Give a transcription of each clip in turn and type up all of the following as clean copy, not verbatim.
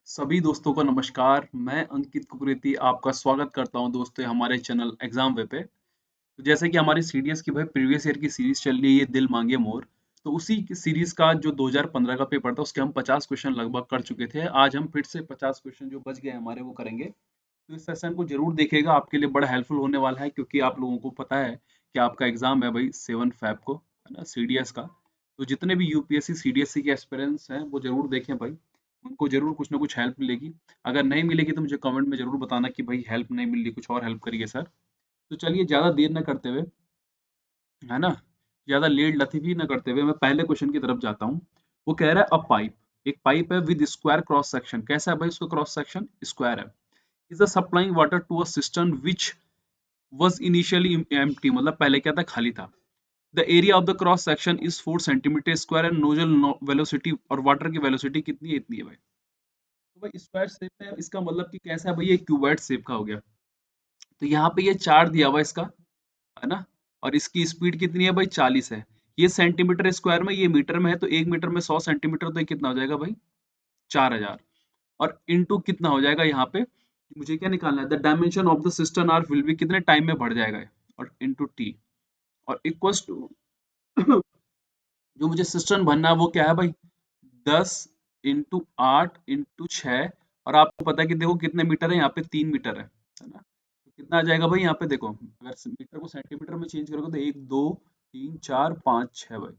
सभी दोस्तों को नमस्कार। मैं अंकित कुकरेती आपका स्वागत करता हूं दोस्तों हमारे चैनल एग्जाम वे पे। तो जैसे कि हमारी सीडीएस की भाई प्रीवियस ईयर की सीरीज चल रही है ये दिल मांगे मोर। तो उसी की सीरीज का जो 2015 का पेपर था उसके हम 50 क्वेश्चन लगभग कर चुके थे। आज हम फिर से 50 क्वेश्चन जो बच गए हमारे वो करेंगे। तो इस सेशन को जरूर देखिएगा, आपके लिए बड़ा हेल्पफुल होने वाला है क्योंकि आप लोगों को पता है कि आपका एग्जाम है भाई 7 फेब को, है ना, सीडीएस का। तो जितने भी यूपीएससी सीडीएससी के एस्पिरेंट्स हैं वो जरूर देखें भाई, उनको जरूर कुछ ना कुछ हेल्प मिलेगी। अगर नहीं मिलेगी तो मुझे कमेंट में जरूर बताना कि भाई हेल्प नहीं मिल रही, कुछ और हेल्प करिए सर। तो चलिए ज्यादा देर ना करते हुए, है ना, ज्यादा लेट लतीफी ना करते हुए मैं पहले क्वेश्चन की तरफ जाता हूँ। वो कह रहा है अ पाइप, एक पाइप है विद स्क्वायर क्रॉस सेक्शन। कैसा है भाई उसका क्रॉस सेक्शन? स्क्वायर है। Is the supplying water to a system which was initially empty, मतलब पहले क्या था, खाली था। The area of the cross section is 4 centimetre square and nozzle velocity, और वाटर की वेलोसिटी कितनी है? इतनी है भाई। तो भाई स्क्वायर शेप में इसका मतलब कि कैसा है भाई, ये क्यूबॉइड शेप का हो गया। तो यहाँ पे ये 4 दिया हुआ है इसका, है ना, और इसकी स्पीड कितनी है भाई? 40 है। ये सेंटीमीटर स्क्वायर में, ये मीटर में है, तो 1 मीटर में 100 सेंटीमीटर, तो ये कितना हो जाएगा भाई? 4000। और इनटू कितना हो जाएगा यहाँ पे, मुझे क्या निकालना है, the dimension of the system are will be, कितने टाइम में बढ़ जाएगा ये, और इनटू टी, और इक्वल्स टू जो मुझे सिस्टम बनना है वो क्या है भाई, 10 × 8 × 6। और आपको पता है कि देखो कितने मीटर है, यहाँ पे 3 मीटर है ना। तो कितना आ जाएगा भाई यहाँ पे देखो, अगर मीटर को सेंटीमीटर में चेंज करोगे तो 1 2 3 4 5 6 भाई।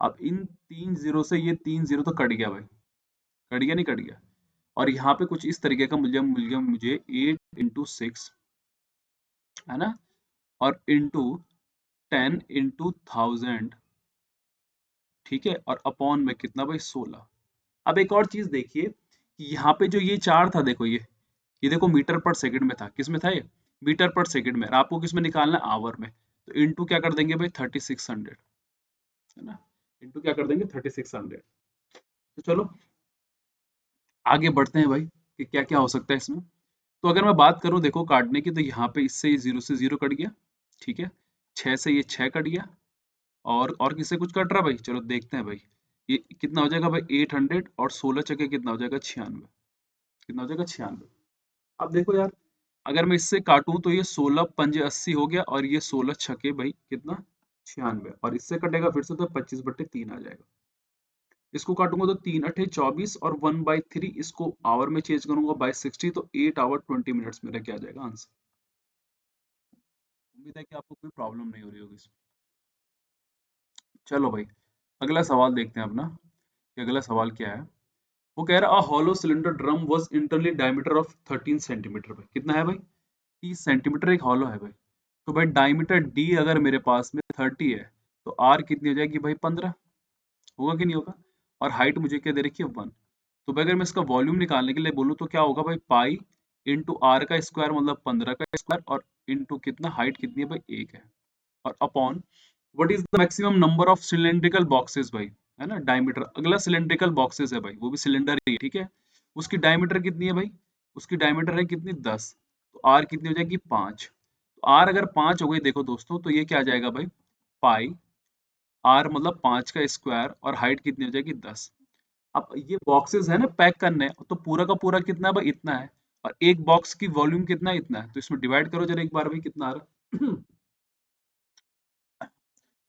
अब इन 3 जीरो से ये 3 जीरो तो कट गया भाई, कट गया नहीं कट गया। और यहाँ पे कुछ इस तरीके का मिल गया मुझे 8 × 6, है ना, और इंटू 10 × 1000, ठीक है, और अपॉन में कितना भाई, 16। अब एक और चीज देखिए कि यहाँ पे जो ये 4 था, देखो ये देखो मीटर पर सेकंड में था, किस में था ये? मीटर पर सेकंड में। और आपको किस में निकालना है? आवर में। तो इंटू क्या कर देंगे भाई, 3600, है ना, इंटू क्या कर देंगे, 3600। तो चलो आगे बढ़ते हैं भाई कि क्या क्या हो सकता है इसमें। तो अगर मैं बात करूं देखो काटने की, तो यहाँ पे इससे ये 0 से 0 कट गया, ठीक है, 6 से ये 6 कट गया, और किससे कुछ कट रहा भाई, चलो देखते हैं भाई। ये कितना हो जाएगा भाई, 800, और 16 चक्के कितना हो जाएगा, 96। कितना हो जाएगा, 96। अब देखो यार, अगर मैं इससे काटूं तो ये 16 पंजे 80 हो गया, और ये 16 छके भाई कितना, 96, और इससे कटेगा फिर से तो 25/3 आ जाएगा। इसको काटूंगा तो 3 × 8 = 24, और 1/3 इसको आवर में चेंज करूंगा बाय 60, तो 8 आवर 20 मिनट्स मेरा क्या आ जाएगा आंसर। उम्मीद है कि आपको कोई प्रॉब्लम नहीं हो रही होगी इसमें। चलो भाई अगला सवाल देखते हैं अपना, कि अगला सवाल क्या है। वो कह रहा है a hollow cylinder drum was internally diameter of 13 centimetre भाई। कितना है भाई? 30 सेंटीमीटर एक हॉलो है भाई। तो भाई डायमीटर डी अगर मेरे पास में 30 है, तो आर कितनी हो जाएगी भाई, 15। होगा कि नहीं होगा? और हाइट मुझे क्या दे रखी है, 1। तो भाई अगर मैं इसका वॉल्यूम निकालने के लिए बोलूँ तो क्या होगा भाई, पाई इंटू आर का स्क्वायर, मतलब 15 का स्क्वायर, और इंटू कितना, हाइट कितनी है भाई, 1 है, और upon what is the maximum number of cylindrical boxes भाई, है ना, डायमीटर। अगला सिलेंड्रिकल बॉक्सेस है भाई, वो भी सिलेंडर ही है, ठीक है। उसकी डायमीटर कितनी है भाई? उसकी डायमीटर है कितनी, 10। तो आर कितनी हो जाएगी, 5। तो आर अगर 5 हो गई देखो दोस्तों, तो ये क्या आ जाएगा भाई, पाई आर मतलब 5 का स्क्वायर, और हाइट कितनी हो जाएगी, 10। अब ये बॉक्सेस है ना पैक करने, तो पूरा का पूरा कितना है भाई, इतना है। और एक बॉक्स की वॉल्यूम कितना है, इतना है। तो इसमें डिवाइड करो जरा एक बार भाई, कितना आ रहा है।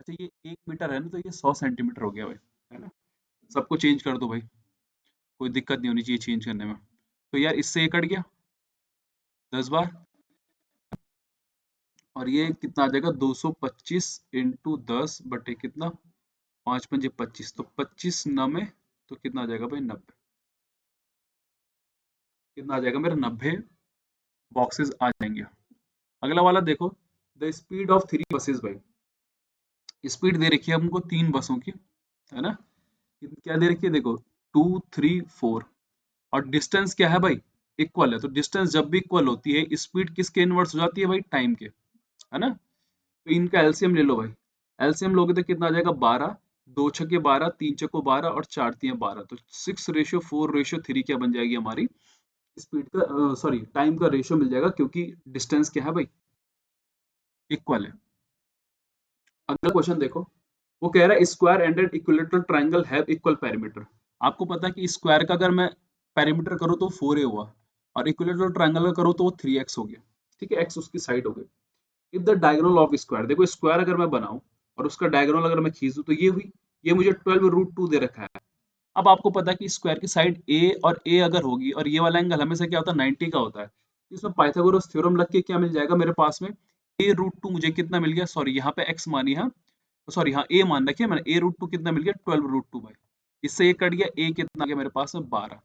अच्छा ये 1 मीटर है ना, तो ये 100 सेंटीमीटर हो गया भाई, है ना। सबको चेंज कर दो भाई, कोई दिक्कत नहीं होनी चाहिए चेंज करने में। तो यार इससे ये कट गया 10 बार, और ये कितना आ जाएगा, 225 इंटू 10 बटे कितना, 5 × 5 = 25, तो 25 9 तो कितना आ जाएगा भाई, 90। कितना आ जाएगा मेरा, 90 बॉक्सेस आ जाएंगे। अगला वाला देखो, द स्पीड ऑफ 3 बसेस भाई। स्पीड दे रखी है हमको 3 बसों की, है ना। क्या दे रखी है देखो, 2 3 4, और डिस्टेंस क्या है भाई, इक्वल है। तो डिस्टेंस जब भी इक्वल होती है, स्पीड किसके इनवर्स हो जाती है भाई, टाइम के, है ना। तो इनका एलसीएम ले लो भाई। एलसीएम लोगे तो कितना आ जाएगा, 12। 2 छक्के 12, 3 चक्को 12, और 4 3 12, तो 6:4:3 क्या बन जाएगी हमारी स्पीड का, सॉरी टाइम का रेशियो मिल जाएगा, क्योंकि डिस्टेंस क्या है भाई, इक्वल है। अगला क्वेश्चन देखो, वो कह रहा है square ended equilateral triangle have equal perimeter. आपको पता है कि स्क्वायर का अगर मैं पेरीमीटर करो तो 4a हुआ, और इक्विलेटरल ट्रायंगल करो तो वो 3x हो गया। ठीक है, x उसकी साइड हो गई। If the diagonal of square, देखो स्क्वायर अगर मैं बनाऊं और उसका डायगोनल अगर मैं खींचूं तो ये हुई, ये मुझे 12√2 दे रखा है। अब आपको पता है कि स्क्वायर की साइड a और a अगर होगी, और ये वाला एंगल हमेशा क्या होता है 90 का होता है, तो इसमें पाइथागोरस थ्योरम लग के क्या मिल जाएगा मेरे पास में, a√2 मुझे कितना मिल गया, सॉरी यहाँ पे x मानी है, सॉरी हाँ a मान रखिए मैंने, a√2 कितना मिल गया 12√2 भाई, इससे ये कट गया, a कितना आ गया मेरे पास में 12।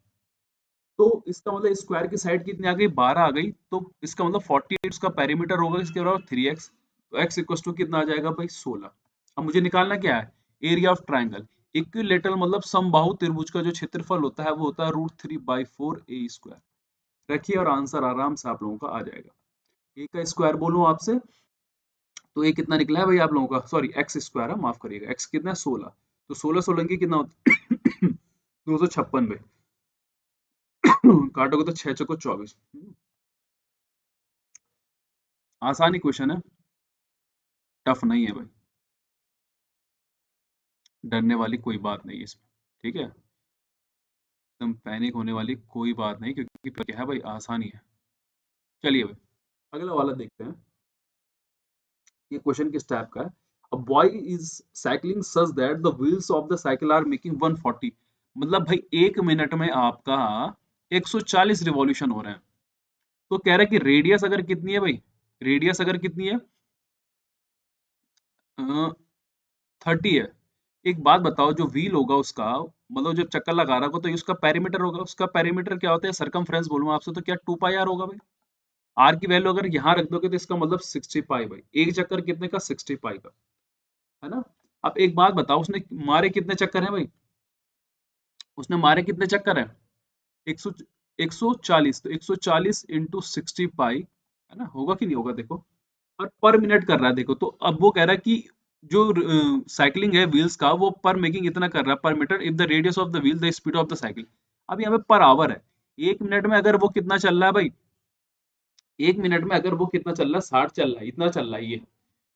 तो इसका मतलब स्क्वायर की साइड कितनी आ गई 12 आ गई, तो इसका मतलब 48 उसका पेरीमीटर होगा, इसके बराबर 3x, तो x इक्वल टू कितना आ जाएगा भाई 16। अब मुझे निकालना क्या है, एरिया ऑफ ट्राइंगल। इक्विलेटरल मतलब समबाहु त्रिभुज का जो क्षेत्रफल होता है वो होता है √3/4a²। रखिए और आंसर आराम से आप लोगों का आ जाएगा। ए का स्क्वायर बोलूं आपसे तो ये कितना निकला है भाई आप लोगों का, सॉरी एक्स स्क्वायर है, माफ करिएगा, एक्स कितना है 16, तो 16 की कितना होता है 256 भाई। काटोगे तो 6 चौको 24। आसानी क्वेश्चन है, टफ नहीं है भाई, डरने वाली कोई बात नहीं है इसमें। ठीक है, एकदम पैनिक होने वाली कोई बात नहीं, क्योंकि क्या है भाई आसानी है। चलिए भाई अगला वाला देखते हैं, ये क्वेश्चन किस टाइप का है। A boy is cycling such that the wheels of the cycle are making 140, मतलब भाई 1 मिनट में आपका 140 रिवॉल्यूशन हो रहे हैं। तो कह रहा है कि रेडियस अगर कितनी है भाई, रेडियस अगर कितनी है 30 है। एक बात बताओ, जो व्हील होगा उसका, मतलब जो चक्कर लगा रहा होगा, तो ये उसका पेरीमीटर होगा, उसका पेरीमीटर क्या होता है, सरकमफ्रेंस बोलूंगा आपसे, तो क्या 2πr होगा भाई। आर की वैल्यू अगर यहाँ रख दोगे तो इसका मतलब 60π भाई, एक चक्कर कितने का 60π का, है ना। अब एक बात बताओ, उसने मारे कितने चक्कर हैं भाई, उसने मारे कितने चक्कर हैं 100, 140, तो 140 इंटू 60π, है ना, होगा कि नहीं होगा देखो, और पर मिनट कर रहा है देखो, तो अब वो कह रहा है कि जो साइकिलिंग है व्हील्स का वो पर मेकिंग इतना कर रहा है पर metre, if the radius of the wheel the speed of the cycle. अब यहाँ पे पर आवर है, 1 मिनट में अगर वो कितना चल रहा है भाई, 1 मिनट में अगर वो कितना चल रहा है 60 चल रहा है, इतना चल रहा है ये,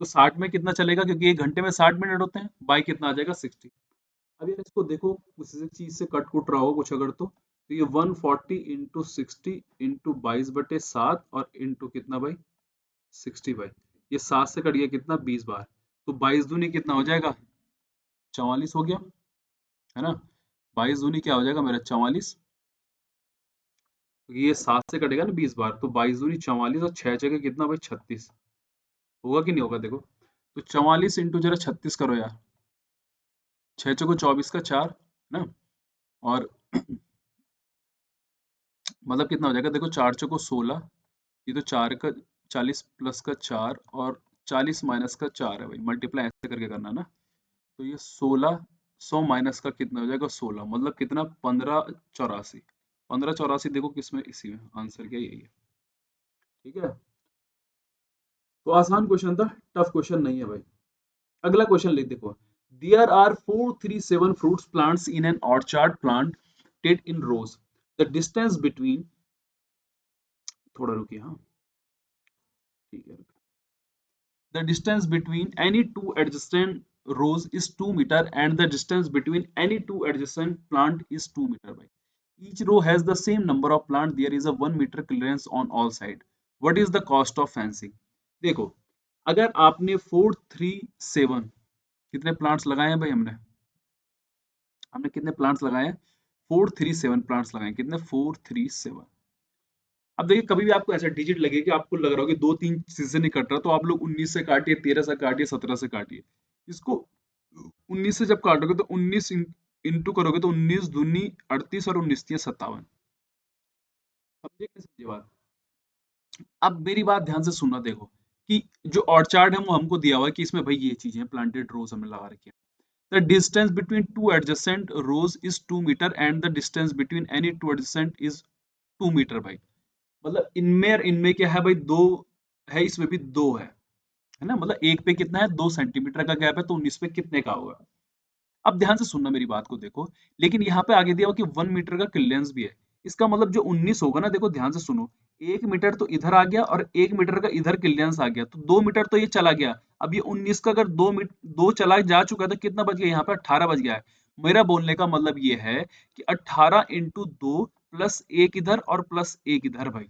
तो 60 में कितना चलेगा, क्योंकि 1 घंटे में 60 मिनट होते हैं, बाई कितना आ जाएगा 60। अब यार इसको देखो किसी चीज से कट कुट रहा हो कुछ अगर, तो ये 140 इंटू 60 इंटू 22/7 और इंटू कितना भाई 60 भाई, ये 7 से कट गया कितना 20 बार, तो 22 दूनी कितना हो जाएगा 44 हो गया, है ना। 22 दूनी क्या हो जाएगा मेरा 44, क्योंकि ये 7 से कटेगा ना 20 बार, तो 22 दूनी 44 और 6 जगह कितना भाई 36, होगा कि नहीं होगा देखो, तो 44 इंटू जरा 36 करो यार, 6 चौको 24 का 4, है ना, और मतलब कितना हो जाएगा देखो, 4 चौको 16, ये तो 4 का 40 प्लस का 4 और 40 माइनस का 4 है भाई, मल्टीप्लाई ऐसे करके करना ना, तो ये 1600 माइनस का कितना हो जाएगा 16, मतलब कितना 1584, 1584 देखो किसमें, इसी में आंसर क्या यही है। ठीक है, तो आसान क्वेश्चन था, टफ क्वेश्चन नहीं है भाई। अगला क्वेश्चन लिख देखो, there are 437 fruits plants in an orchard planted in rows, the distance between, थोड़ा रुकिए हाँ, ठीक है, the distance between any two adjacent rows is 2 meter and the distance between any two adjacent plant is 2 meter by. Each row has the same number of plant. There is a 1 meter clearance on all side. What is the cost of fencing? देखो अगर आपने 437 कितने plants लगाए हैं भाई, हमने हमने कितने प्लांट्स लगाए हैं 437 प्लांट्स लगाए हैं, कितने 437। अब देखिए कभी भी आपको ऐसा डिजिट लगे कि आपको लग रहा हो कि 2-3 से नहीं कट रहा, तो आप लोग 19 से काटिए, 13 से काटिए, 17 से काटिए, इसको 19 से जब काटोगे तो 19 इंटू करोगे तो 19 दूनी 38 और 19 तिया 57। समझे कि नहीं समझे बात। अब मेरी बात ध्यान से सुनना, देखो कि जो ऑर्चार्ड है वो हमको दिया हुआ है कि इसमें भाई ये चीजें प्लांटेड रोज हमें लगा रखी है। The distance between two adjacent rows is 2 metre and the distance between any two adjacent is 2 metre भाई, मतलब इनमें और इनमें क्या है भाई, दो है, इसमें भी दो है ना, मतलब एक पे कितना है 2 सेंटीमीटर का गैप है, तो 19 पे कितने का होगा। अब ध्यान से सुनना मेरी बात को देखो, लेकिन यहाँ पे आगे दिया हुआ कि 1 मीटर का क्लियरेंस भी है, इसका मतलब जो 19 होगा ना, देखो ध्यान से सुनो, 1 मीटर तो इधर आ गया और 1 मीटर का इधर क्लियरेंस आ गया, तो 2 मीटर तो ये चला गया। अब ये 19 का अगर दो चला जा चुका है तो कितना बच गया, यहाँ पे 18 बच गया है। मेरा बोलने का मतलब ये है कि 18 इंटू 2 प्लस एक इधर और प्लस एक इधर भाई।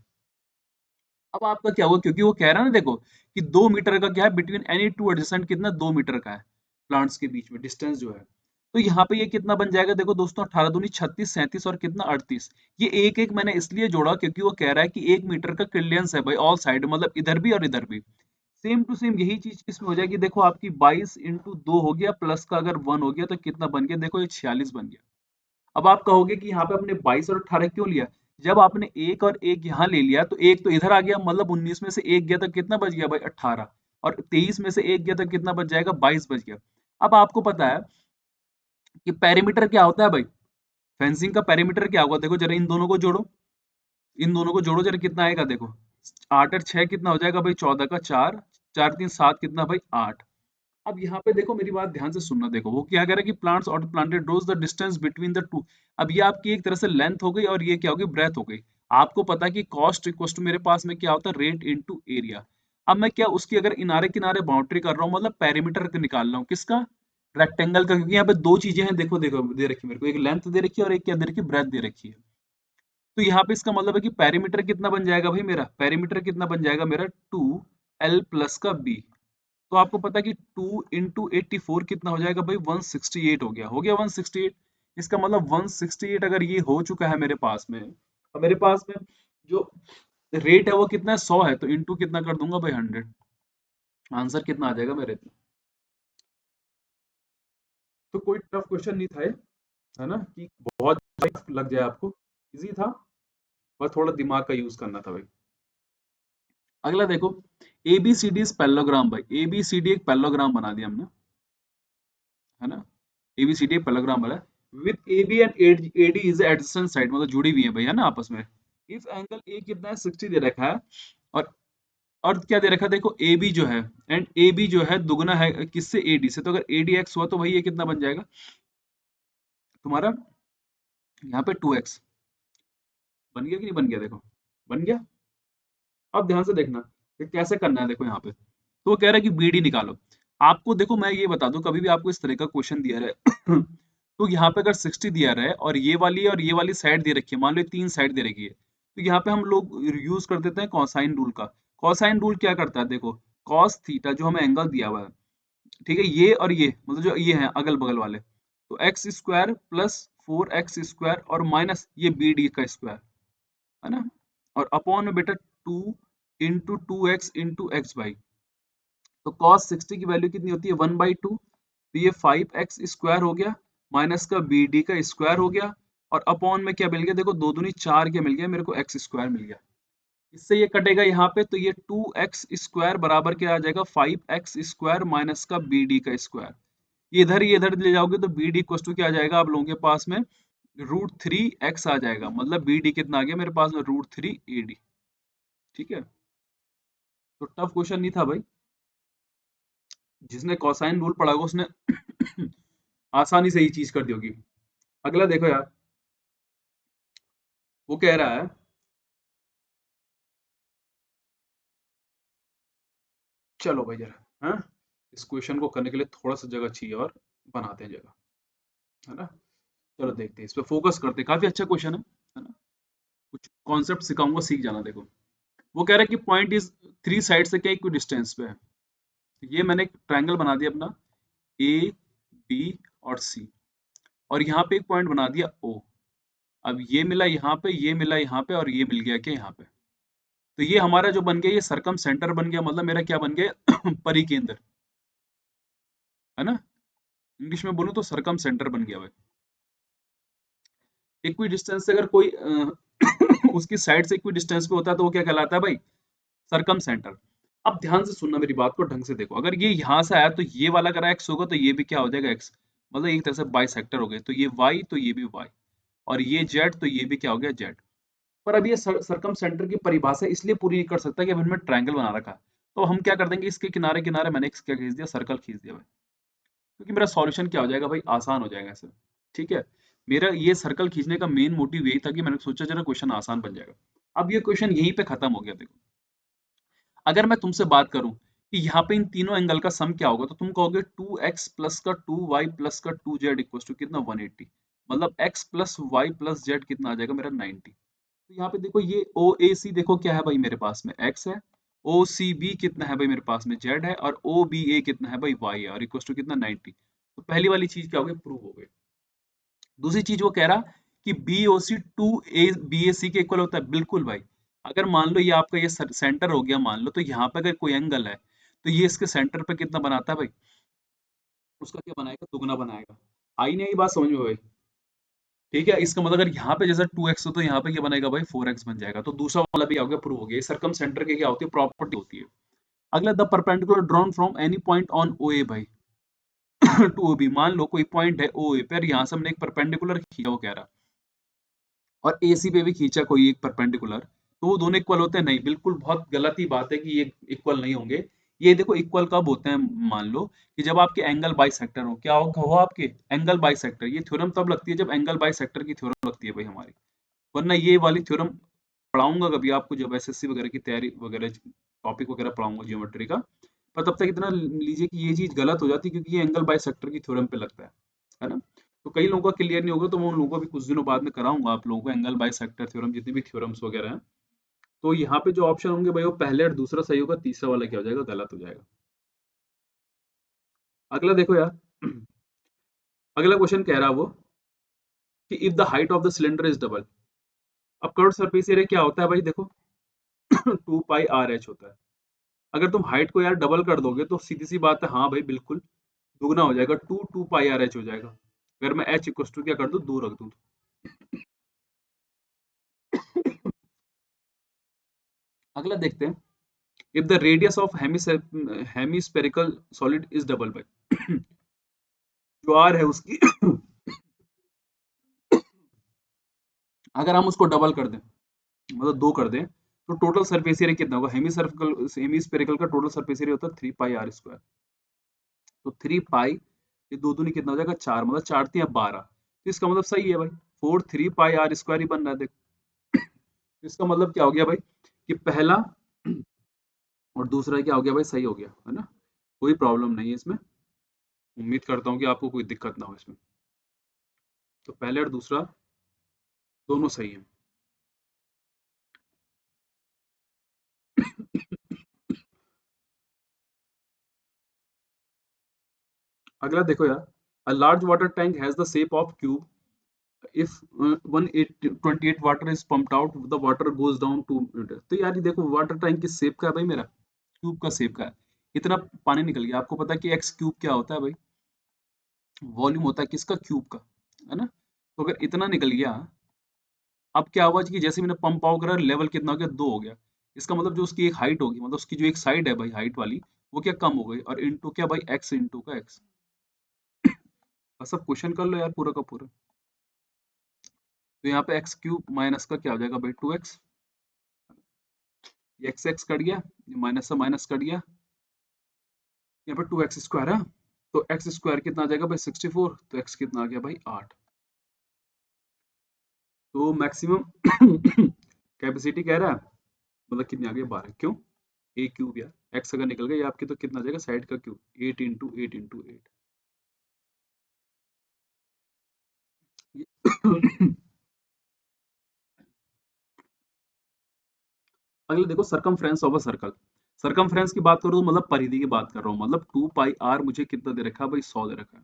अब आपका क्या होगा, क्योंकि वो कह रहा है ना देखो कि 2 मीटर का क्या है बिटवीन एनी टू एडजेसेंट, कितना 2 मीटर का है प्लांट्स के बीच में डिस्टेंस जो है। तो यहाँ पे ये कितना बन जाएगा देखो दोस्तों, 18 दूनी 36, 37 और कितना 38। ये एक एक मैंने इसलिए जोड़ा क्योंकि वो कह रहा है कि 1 मीटर का क्लियरेंस है भाई ऑल साइड, मतलब इधर भी और इधर भी। सेम टू सेम यही चीज इसमें हो जाएगी। देखो आपकी 22 इंटू 2 हो गया, प्लस का अगर 1 हो गया तो कितना बन गया, देखो ये 46 बन गया। अब आप कहोगे कि यहाँ पे आपने 22 और 18 क्यों लिया। जब आपने एक और एक यहाँ ले लिया तो एक तो इधर आ गया, मतलब 19 में से एक गया तो कितना बच गया भाई 18, और 23 में से एक गया तो कितना बच जाएगा 22 बच गया। अब आपको पता है कि पेरीमीटर क्या होता है भाई, फेंसिंग का पेरीमीटर क्या होगा, देखो जरा इन दोनों को जोड़ो, इन दोनों को जोड़ो जरा कितना आएगा देखो, 8 और 6 कितना हो जाएगा भाई 14 का 4, 4 3 7 कितना भाई 8। अब यहाँ पे देखो मेरी बात ध्यान से सुनना, देखो वो क्या कह रहा है कि प्लांट्स और planted draws the distance between the two. अब ये आपकी एक तरह से लेंथ हो गई और ये क्या हो गई ब्रेथ हो गई। आपको पता है कि कॉस्ट इक्वल टू मेरे पास में क्या होता है रेट इनटू एरिया। अब मैं क्या उसकी अगर किनारे किनारे बाउंड्री कर रहा हूँ, मतलब पेरीमीटर निकाल रहा हूँ किसका, रेक्टेंगल का, क्योंकि यहाँ पे दो चीजें हैं, देखो देखो दे रखी है मेरे को, एक लेंथ दे रखी है और एक क्या दे रखी है ब्रेथ दे रखी है। तो यहाँ पे इसका मतलब है कि पेरीमीटर कितना बन जाएगा भाई मेरा, पेरीमीटर कितना बन जाएगा मेरा 2l प्लस का b। तो आपको पता है कि 2 इंटू 84 कितना हो जाएगा भाई 168 हो गया 168। इसका मतलब 168 अगर ये हो चुका है मेरे पास में, और मेरे पास में जो रेट है वो कितना है 100 है, तो इंटू कितना कर दूंगा भाई 100। आंसर कितना आ जाएगा मेरे इतना। तो कोई टफ क्वेश्चन नहीं था ये, है ना कि बहुत लग जाए आपको, इजी था, बस थोड़ा दिमाग का यूज करना था भाई। अगला देखो, ABCD इज पैरेललोग्राम भाई, ABCD एक पैरेललोग्राम बना दिया हमने, है ना। ABCD एक पैरेललोग्राम बना with AB and AD is adjacent side, मतलब जुड़ी हुई है भाई, है ना आपस में। इफ एंगल A कितना है 60 दे रखा है, और और क्या दे रखा है देखो AB जो है, एंड AB जो है दुगना है किससे AD से, तो अगर AD x हुआ तो भाई ये कितना बन जाएगा तुम्हारा यहाँ पे 2x। बन गया कि नहीं बन गया, देखो बन गया। अब ध्यान से देखना कि कैसे करना है, देखो यहाँ पे तो वो कह रहा है कि BD निकालो। आपको देखो मैं ये बता दूं, कभी भी आपको इस तरह का क्वेश्चन दिया रहे तो यहाँ पे अगर 60 दिया रहे और ये वाली साइड दे रखी है, मान लो ये तीन साइड दे रखी है, तो यहाँ पे हम लोग यूज कर देते हैं कॉसाइन रूल का। कॉसाइन रूल क्या करता है देखो, कॉस थीटा जो हमें एंगल दिया हुआ है, ठीक है, ये और ये मतलब जो ये है अगल बगल वाले, तो x square plus 4x square और माइनस ये BD का स्क्वायर, है ना, और अपॉन में बेटा 2 into 2x into x by. तो cos 60 की वैल्यू कितनी होती है 1/2, तो ये 5x स्क्वायर हो गया, माइनस का BD का स्क्वायर हो गया, और अपॉन में क्या मिल गया देखो, दो दूनी 4 क्या मिल गया मेरे को x स्क्वायर मिल गया। इससे ये कटेगा यहाँ पे, तो ये 2x स्क्वायर बराबर क्या आ जाएगा 5x स्क्वायर माइनस का BD का स्क्वायर। ये इधर ले जाओगे तो BD इक्वल टू क्या आ जाएगा आप लोगों के पास में, √3x आ जाएगा, मतलब BD कितना आ गया मेरे पास में √3 AD। ठीक है, तो टफ क्वेश्चन नहीं था भाई, जिसने कोसाइन रूल पढ़ा होगा उसने आसानी से ही चीज कर दी होगी। अगला देखो यार, वो कह रहा है, चलो भाई जरा, हाँ, इस क्वेश्चन को करने के लिए थोड़ा सा जगह चाहिए और बनाते हैं जगह, है ना। चलो देखते हैं, इस पे फोकस करते हैं, काफी अच्छा क्वेश्चन है ना। कुछ कॉन्सेप्ट सिखाऊंगा, सीख जाना। देखो वो कह रहा है कि पॉइंट इज थ्री साइड से क्या इक्वी डिस्टेंस पे है। ये मैंने एक ट्रायंगल बना दिया अपना ए बी और सी, और यहाँ पे एक पॉइंट बना दिया ओ। अब ये मिला यहाँ पे, ये मिला यहाँ पे, और ये मिल गया क्या यहाँ पे। तो ये हमारा जो बन गया ये सरकम सेंटर बन गया, मतलब मेरा क्या बन गया परिकेंद्र, है ना। इंग्लिश में बोलूं तो सरकम सेंटर बन गया भाई। इक्वी डिस्टेंस से अगर कोई उसकी साइड से इक्वी डिस्टेंस पे होता है तो वो क्या कहलाता है भाई, सरकम सेंटर। अब ध्यान से सुनना मेरी बात को ढंग से देखो, अगर ये यहाँ से आया तो ये वाला अगर x होगा तो ये भी क्या हो जाएगा x, मतलब एक तरह से बाइसेक्टर हो गए, तो ये y तो ये भी y, और ये z तो ये भी क्या हो गया z। पर अब ये सरकम सेंटर की परिभाषा इसलिए पूरी नहीं कर सकता कि अब इनमें ट्रायंगल बना रखा है, तो हम क्या कर देंगे इसके किनारे किनारे मैंने क्या खींच दिया, सर्कल खींच दिया भाई, क्योंकि मेरा सॉल्यूशन क्या हो जाएगा भाई, आसान हो जाएगा ऐसे। ठीक है, मेरा ये सर्कल खींचने का मेन मोटिव यही था कि मैंने सोचा जरा क्वेश्चन आसान बन जाएगा। अब ये क्वेश्चन यहीं पे खत्म हो गया। देखो अगर मैं तुमसे बात करूं कि यहाँ पे इन तीनों एंगल का सम क्या होगा, तो तुम कहोगे 2x प्लस का 2y प्लस का 2z इक्वल टू कितना 180। मतलब x plus Y plus Z कितना आ जाएगा मेरा 90। तो यहाँ पे देखो ये ओ ए सी देखो क्या है भाई मेरे पास में x है, ओ सी बी कितना है भाई मेरे पास में z है, और ओ बी ए कितना है भाई y है, और इक्वल टू कितना 90। तो पहली वाली चीज क्या हो गई, प्रूव हो गई। दूसरी चीज वो कह रहा कि B O C to A B A C के इक्वल होता है, बिल्कुल भाई। अगर मान लो ये आपका ये सेंटर हो गया मान लो, तो यहाँ पे अगर कोई एंगल है तो ये इसके सेंटर पे कितना बनाता है भाई, उसका क्या बनाएगा, दुगना बनाएगा। आई नहीं आई बात समझ में भाई? ठीक है, इसका मतलब अगर यहाँ पे जैसा 2x हो तो यहाँ पे क्या बनेगा भाई, 4x बन जाएगा। तो दूसरा वाला भी आ गया, प्रूव हो गया। सरकम सेंटर की क्या होती है, प्रॉपर्टी होती है। अगला, the perpendicular drawn from any point on O A भाई टू ओ बी। मान लो कोई पॉइंट है ओ ए पर, यहाँ से हमने एक परपेंडिकुलर खींचा, वो कह रहा, और ए सी पे भी खींचा कोई एक परपेंडिकुलर, तो वो दोनों इक्वल होते हैं? नहीं, बिल्कुल बहुत गलत ही बात है कि ये इक्वल नहीं होंगे। ये देखो इक्वल कब होते हैं, मान लो कि जब आपके एंगल बाइसेक्टर हो। क्या हो आपके एंगल बाइसेक्टर। ये थ्योरम तब लगती है जब एंगल बाइसेक्टर की थ्योरम लगती है भाई हमारी, वरना ये वाली थ्योरम पढ़ाऊंगा कभी आपको जब एसएससी वगैरह की तैयारी वगैरह टॉपिक वगैरह पढ़ाऊंगा ज्योमेट्री का। पर तब तक इतना लीजिए कि ये चीज गलत हो जाती है, क्योंकि ये एंगल बाइसेक्टर की थ्योरम पे लगता है ना। तो कई लोगों का क्लियर नहीं होगा, तो मैं उन लोगों को भी कुछ दिनों बाद में कराऊंगा आप लोगों को एंगल बाइसेक्टर थ्योरम, जितनी भी थ्योरम्स वगैरह हैं। तो यहाँ पे जो ऑप्शन होंगे भाई वो पहले और दूसरा सही होगा, तीसरा वाला क्या हो जाएगा, गलत हो जाएगा। अगला देखो यार, अगला क्वेश्चन कह रहा है वो कि if the height of the cylinder is double. अब कर्व सरफेस एरिया क्या होता है भाई, देखो 2 पाई आर एच होता है। अगर तुम हाइट को यार डबल कर दोगे तो सीधी सी बात है, हाँ भाई बिल्कुल दुगना हो जाएगा, 2 पाई आर एच हो जाएगा। अगर मैं एच इक्वल टू क्या कर दूं, 2 रख दूं तो। अगला देखते हैं, if the radius of hemispherical solid is double by जो आर है उसकी अगर हम उसको डबल कर दें, मतलब 2 कर दें, तो टोटल सरफेस एरिया कितना होगा, हेमिस्फेरिकल का टोटल सरफेस एरिया होता है 3 पाई आर स्क्वायर। तो 3 पाई, ये दो दूनी कितना हो जाएगा, 4, मतलब 4 3 12। तो इसका मतलब सही है भाई, 4 3 पाई आर स्क्वायर ही बन रहा है देखो। इसका मतलब क्या हो गया भाई, कि पहला और दूसरा क्या हो गया भाई, सही हो गया है ना। कोई प्रॉब्लम नहीं है इसमें, उम्मीद करता हूँ कि आपको कोई दिक्कत ना हो इसमें। तो पहले और दूसरा दोनों सही है। अगला देखो यार, a large water tank has the shape of cube. If 128 water is pumped out, the water goes down 2 metre. तो यार ये देखो वाटर टैंक की शेप का है भाई, मेरा क्यूब का शेप का है। इतना पानी निकल गया, आपको पता है कि एक्स क्यूब क्या होता है भाई, वॉल्यूम होता है किसका, क्यूब का, है ना। तो अगर इतना निकल गया, अब क्या हुआ कि जैसे मैंने पंप आउट करा, लेवल कितना हो गया, 2 हो गया। इसका मतलब जो उसकी एक हाइट होगी, मतलब उसकी जो एक साइड है भाई हाइट वाली, वो क्या कम हो गई, और इनटू क्या भाई, एक्स इनटू का एक्स। बस अब क्वेश्चन कर लो यार पूरा का पूरा। तो यहाँ पे एक्स क्यूब माइनस का क्या हो जाएगा भाई, 2x। एक्स एक्स कट गया, माइनस से माइनस कट गया, यहाँ पे 2x स्क्वायर है। तो एक्स स्क्वायर कितना आ जाएगा भाई, 64। तो एक्स कितना आ गया भाई, 8। तो मैक्सिमम कैपेसिटी कह रहा है, मतलब कितनी आ गई, 12। क्यों, ए क्यूब यार, एक्स अगर निकल गया ये आपकी, तो कितना आ जाएगा साइड का क्यूब, 8 इंटू 8 इंटू 8। अगले देखो, circumference of a circle. Circumference की बात करूँ तो मतलब परिधि की बात कर रहा हूँ, मतलब 2 पाई आर मुझे कितना दे रखा है भाई, 100 दे रखा है।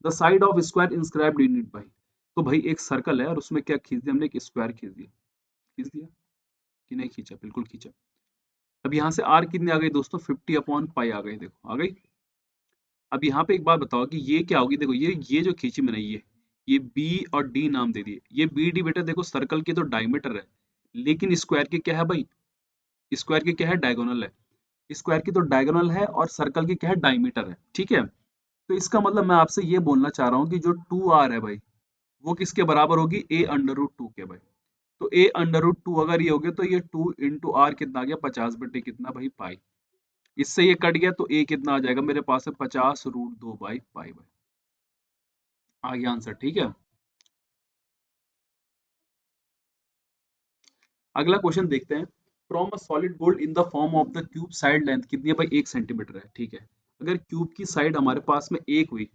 The side of square inscribed in it भाई। तो भाई एक सर्कल है और उसमें क्या खींच दिया हमने, एक स्क्वायर खींच दिया। खींच दिया कि नहीं खींचा, बिल्कुल खींचा। अब यहाँ से आर कितनी आ गई दोस्तों, 50/पाई आ गई, देखो आ गई। अब यहाँ पे एक बात बताओ कि ये क्या होगी, देखो ये जो खींची मैंने, ये बी और डी नाम दे दिए। ये बी डी बेटा देखो सर्कल की तो डायमीटर है, लेकिन स्क्वायर की क्या है भाई, स्क्वायर की क्या है, डायगोनल है। स्क्वायर की तो डायगोनल है और सर्कल की क्या है, डायमीटर है, ठीक है। तो इसका मतलब मैं आपसे ये बोलना चाह रहा हूँ कि जो 2r है भाई, वो किसके बराबर होगी, a√2 के भाई। तो a√2 अगर ये हो गया, तो ये 2 इंटू आर कितना आ गया, 50/, कितना भाई, पाई। इससे ये कट गया, तो a कितना आ जाएगा मेरे पास है, 50√2/पाई भाई। आ गया आंसर, ठीक है। अगला क्वेश्चन देखते हैं, from a solid gold in the form of the cube, side length कितनी है भाई, 1 सेंटीमीटर है, ठीक है। अगर क्यूब की साइड हमारे पास में एक हुई